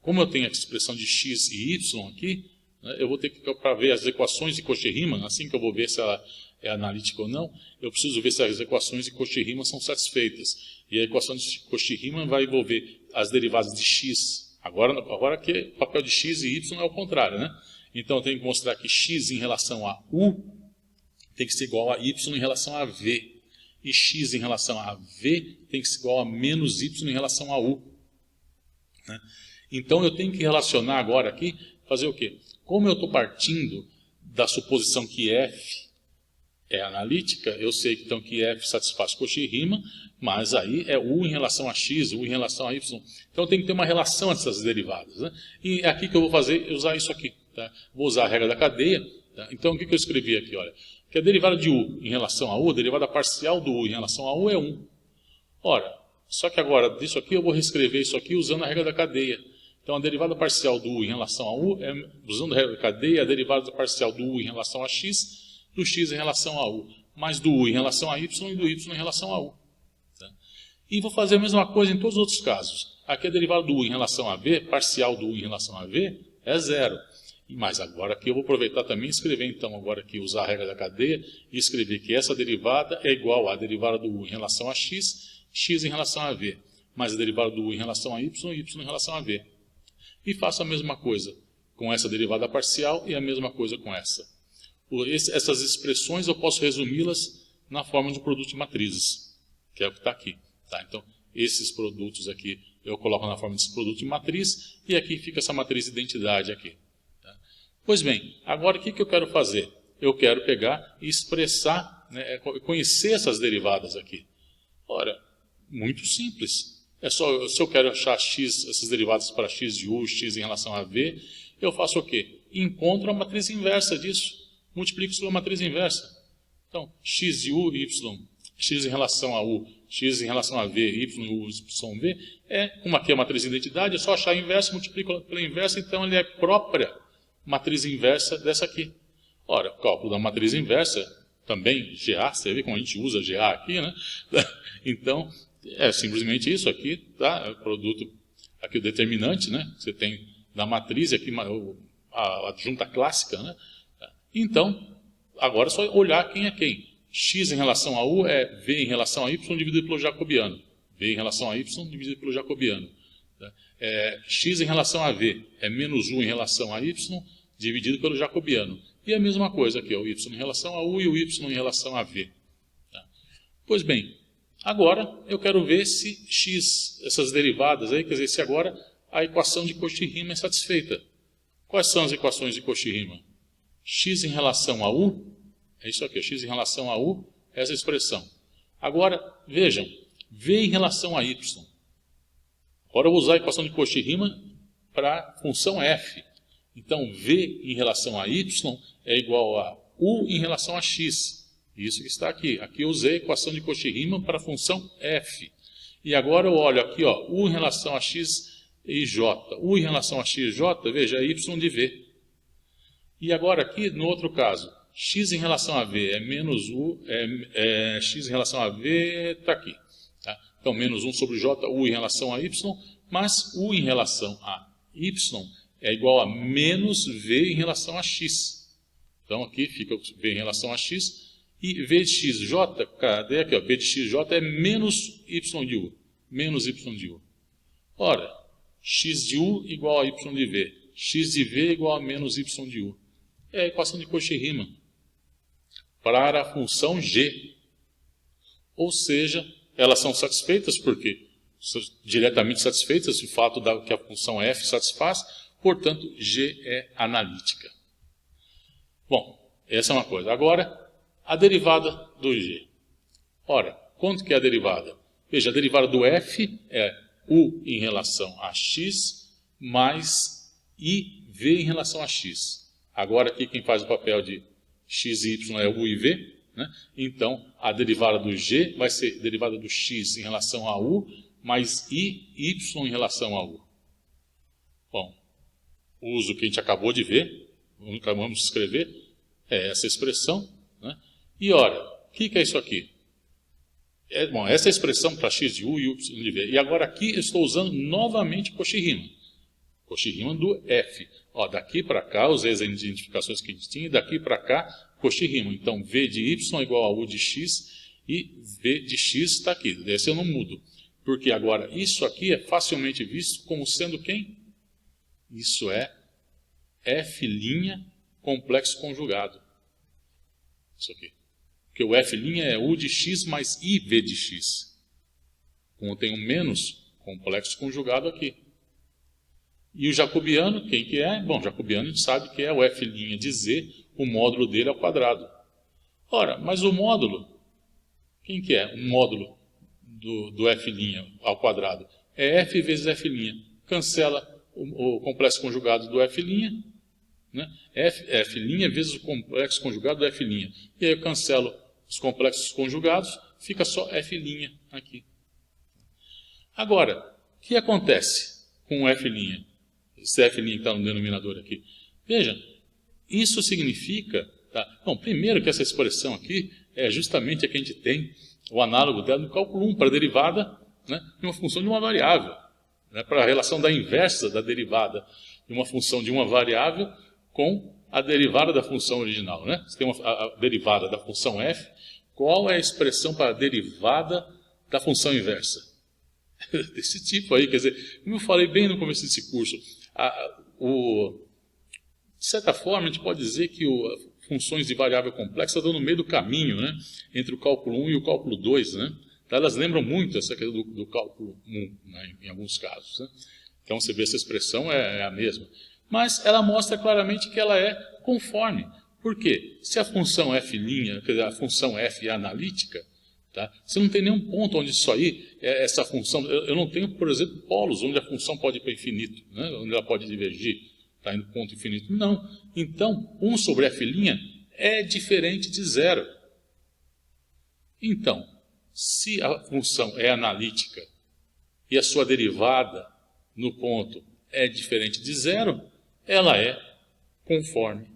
como eu tenho a expressão de x e y aqui, né, eu vou ter que, para ver as equações de Cauchy-Riemann, assim que eu vou ver se ela é analítica ou não, eu preciso ver se as equações de Cauchy-Riemann são satisfeitas. E a equação de Cauchy-Riemann vai envolver as derivadas de x. Agora que o papel de x e y é o contrário, né? Então, eu tenho que mostrar que x em relação a u tem que ser igual a y em relação a v. E x em relação a v tem que ser igual a menos y em relação a u. Né? Então, eu tenho que relacionar agora aqui, fazer o quê? Como eu estou partindo da suposição que f é analítica, eu sei então que f satisfaz Cauchy-Riemann, mas aí é u em relação a x, u em relação a y. Então, eu tenho que ter uma relação dessas derivadas. Né? E é aqui que eu vou usar isso aqui. Tá? Vou usar a regra da cadeia. Tá? Então, o que eu escrevi aqui? Olha, que a derivada de u em relação a u, a derivada parcial do u em relação a u é 1. Ora, só que agora, disso aqui, eu vou reescrever isso aqui usando a regra da cadeia. Então, a derivada parcial do u em relação a u, usando a regra da cadeia, a derivada parcial do u em relação a x, do x em relação a u, mais do u em relação a y e do y em relação a u. Tá? E vou fazer a mesma coisa em todos os outros casos. Aqui a derivada do u em relação a v, parcial do u em relação a v, é zero. Mas agora aqui eu vou aproveitar também e escrever, então, agora aqui, usar a regra da cadeia, e escrever que essa derivada é igual à derivada do u em relação a x, x em relação a v, mais a derivada do u em relação a y, y em relação a v. E faço a mesma coisa com essa derivada parcial e a mesma coisa com essa. Essas expressões eu posso resumi-las na forma de um produto de matrizes, que é o que está aqui. Tá? Então, esses produtos aqui eu coloco na forma desse produto de matriz, e aqui fica essa matriz de identidade aqui. Tá? Pois bem, agora o que eu quero fazer? Eu quero pegar e expressar, né, conhecer essas derivadas aqui. Ora, muito simples. É só, se eu quero achar x, essas derivadas para x de u, x em relação a v, eu faço o quê? Encontro a matriz inversa disso. Multiplico pela matriz inversa. Então, x de u, y, x em relação a u, x em relação a v, y, u, y, v, como aqui é a matriz de identidade, é só achar a inversa, multiplico pela inversa, então ele é própria matriz inversa dessa aqui. Ora, cálculo da matriz inversa, também GA, você vê como a gente usa GA aqui, né? Então, é simplesmente isso aqui, tá? É o produto, aqui o determinante, né? Você tem da matriz aqui, a adjunta clássica, né? Então, agora é só olhar quem é quem. X em relação a u é v em relação a y dividido pelo jacobiano. V em relação a y dividido pelo jacobiano. X em relação a v é menos u em relação a y dividido pelo jacobiano. E a mesma coisa aqui, o y em relação a u e o y em relação a v. Pois bem, agora eu quero ver se x, essas derivadas aí, quer dizer, se agora a equação de Cauchy-Riemann é satisfeita. Quais são as equações de Cauchy-Riemann? X em relação a u, é isso aqui, x em relação a u, essa expressão. Agora, vejam, v em relação a y. Agora eu vou usar a equação de Cauchy-Riemann para a função f. Então, v em relação a y é igual a u em relação a x. Isso que está aqui. Aqui eu usei a equação de Cauchy-Riemann para a função f. E agora eu olho aqui, ó, u em relação a x e j. U em relação a x e j, veja, é y de v. E agora aqui, no outro caso, x em relação a v é menos u, x em relação a v está aqui. Tá? Então, menos 1 sobre j, u em relação a y, mas u em relação a y é igual a menos v em relação a x. Então, aqui fica v em relação a x, e v de xj, cadê aqui? Ó, v de xj é menos y de u, menos y de u. Ora, x de u igual a y de v, x de v igual a menos y de u. É a equação de Cauchy-Riemann para a função g. Ou seja, elas são satisfeitas porque diretamente satisfeitas, o fato que a função f satisfaz, portanto, g é analítica. Bom, essa é uma coisa. Agora, a derivada do g. Ora, quanto que é a derivada? Veja, a derivada do f é u em relação a x mais iv em relação a x. Agora aqui quem faz o papel de x e y é u e v, né? Então a derivada do g vai ser derivada do x em relação a u mais y em relação a u. Bom, o uso que a gente acabou de ver, acabamos de escrever, é essa expressão, né? E ora, o que é isso aqui? Bom, essa é a expressão para x de u e y de v. E agora aqui eu estou usando novamente Cauchy-Riemann. Cauchy-Riemann do f. Ó, daqui para cá, usei as identificações que a gente tinha, e daqui para cá, Cauchy-Riemann. Então, v de y é igual a u de x, e v de x está aqui. Esse eu não mudo. Porque agora, isso aqui é facilmente visto como sendo quem? Isso é f' complexo conjugado. Isso aqui. Porque o f' é u de x mais iv de x. Como tem um menos, complexo conjugado aqui. E o jacobiano, quem que é? Bom, o jacobiano a gente sabe que é o f' de z, o módulo dele ao quadrado. Ora, mas o módulo, quem que é o módulo do f' ao quadrado? É f vezes f'. Cancela o complexo conjugado do f', né? f' vezes o complexo conjugado do f'. E aí eu cancelo os complexos conjugados, fica só f' aqui. Agora, o que acontece com o f'? Esse f' que está no denominador aqui. Veja, isso significa... Tá? Bom, primeiro que essa expressão aqui é justamente a que a gente tem o análogo dela no cálculo 1, para a derivada né, de uma função de uma variável, né, para a relação da inversa da derivada de uma função de uma variável com a derivada da função original. Né? Você tem a derivada da função f, qual é a expressão para a derivada da função inversa? Desse tipo aí, quer dizer, como eu falei bem no começo desse curso, de certa forma a gente pode dizer que funções de variável complexa estão no meio do caminho, né, entre o cálculo 1 e o cálculo 2. Né? Então, elas lembram muito essa questão do cálculo 1, né, em alguns casos. Né? Então você vê essa expressão é a mesma. Mas ela mostra claramente que ela é conforme. Por quê? Se a função f', quer dizer, a função f é analítica, tá? Você não tem nenhum ponto onde isso aí, essa função, eu não tenho, por exemplo, polos onde a função pode ir para infinito, né? Onde ela pode divergir, tá indo para ponto infinito. Não. Então, 1 sobre f' é diferente de zero. Então, se a função é analítica e a sua derivada no ponto é diferente de zero, ela é conforme.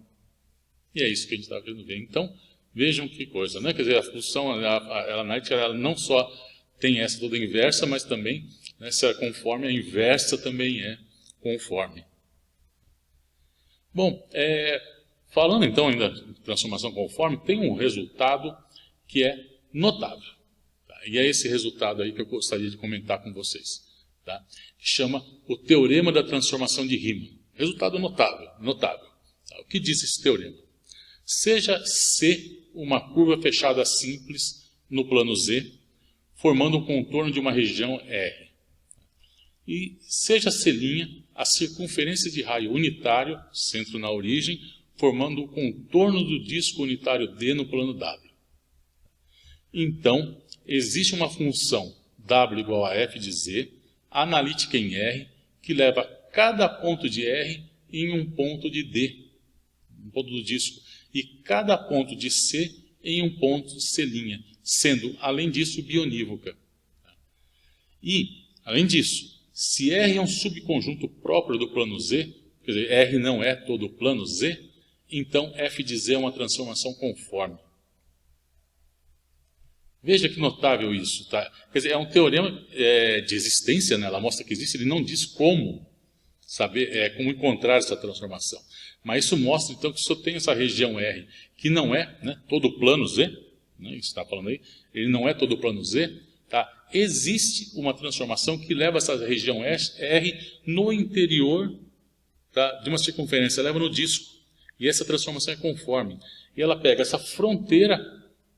E é isso que a gente está querendo ver. Então, vejam que coisa, né? Quer dizer, a função analítica, ela não só tem essa toda inversa, mas também, né, se é conforme, a inversa também é conforme. Bom, falando então ainda de transformação conforme, tem um resultado que é notável. Tá? E é esse resultado aí que eu gostaria de comentar com vocês. Tá? Que chama o Teorema da Transformação de Riemann. Resultado notável. Tá? O que diz esse teorema? Seja C uma curva fechada simples no plano Z, formando um contorno de uma região R. E seja C' a circunferência de raio unitário, centro na origem, formando o contorno do disco unitário D no plano W. Então, existe uma função W igual a f de Z, analítica em R, que leva cada ponto de R em um ponto de D, um ponto do disco, e cada ponto de C em um ponto de C', sendo, além disso, bionívoca. E, além disso, se R é um subconjunto próprio do plano Z, quer dizer, R não é todo o plano Z, então f de Z é uma transformação conforme. Veja que notável isso, tá? Quer dizer, é um teorema de existência, né? Ela mostra que existe, ele não diz como saber, como encontrar essa transformação. Mas isso mostra, então, que se eu tenho essa região R, que não é, né, todo o plano Z, né, isso está falando aí, ele não é todo o plano Z, tá? Existe uma transformação que leva essa região R no interior, tá, de uma circunferência, leva no disco. E essa transformação é conforme. E ela pega essa fronteira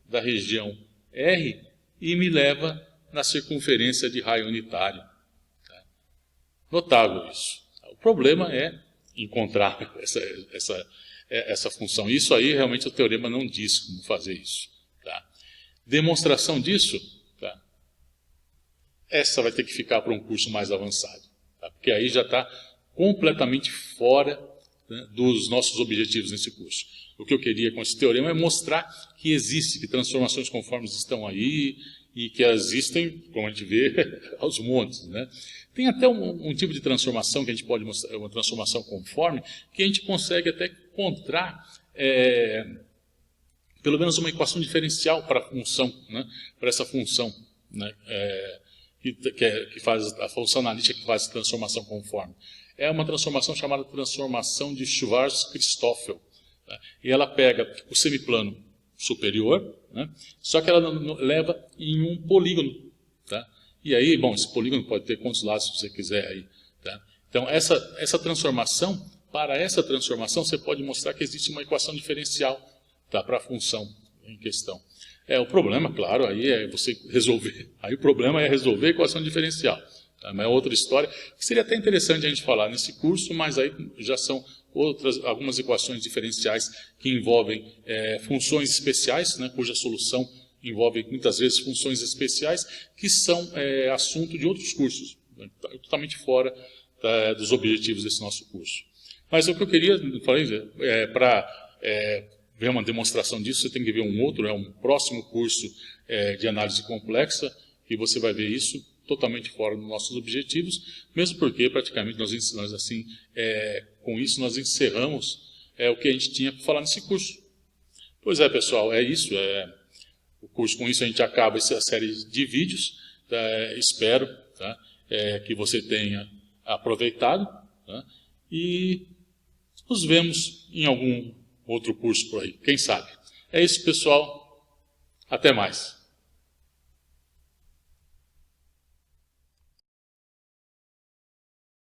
da região R e me leva na circunferência de raio unitário. Tá? Notável isso. O problema é encontrar essa função. Isso aí, realmente, o teorema não diz como fazer isso. Tá? Demonstração disso, tá? Essa vai ter que ficar para um curso mais avançado. Tá? Porque aí já está completamente fora, né, dos nossos objetivos nesse curso. O que eu queria com esse teorema é mostrar que existe, que transformações conformes estão aí, e que existem, como a gente vê, aos montes. Né? Tem até um tipo de transformação que a gente pode mostrar, uma transformação conforme, que a gente consegue até encontrar pelo menos uma equação diferencial para a função, né? Para essa função, né? Que faz a função analítica que faz a transformação conforme. É uma transformação chamada transformação de Schwarz-Christoffel. Tá? E ela pega o semiplano superior, né? Só que ela leva em um polígono. Tá? E aí, bom, esse polígono pode ter quantos lados você quiser aí. Tá? Então, essa transformação, para essa transformação, você pode mostrar que existe uma equação diferencial, tá, para a função em questão. O problema, claro, aí é você resolver. Aí o problema é resolver a equação diferencial. Tá? Mas é outra história, que seria até interessante a gente falar nesse curso, mas aí já são algumas equações diferenciais que envolvem funções especiais, né, cuja solução envolve muitas vezes funções especiais, que são assunto de outros cursos, né, totalmente fora dos objetivos desse nosso curso. Mas o que eu queria, para ver uma demonstração disso, você tem que ver um próximo curso de análise complexa, que você vai ver isso totalmente fora dos nossos objetivos, mesmo porque praticamente nós assim, com isso nós encerramos o que a gente tinha para falar nesse curso. Pois é, pessoal, é isso. O curso, com isso a gente acaba essa série de vídeos. Espero, tá, que você tenha aproveitado, tá, e nos vemos em algum outro curso por aí, quem sabe. É isso, pessoal. Até mais.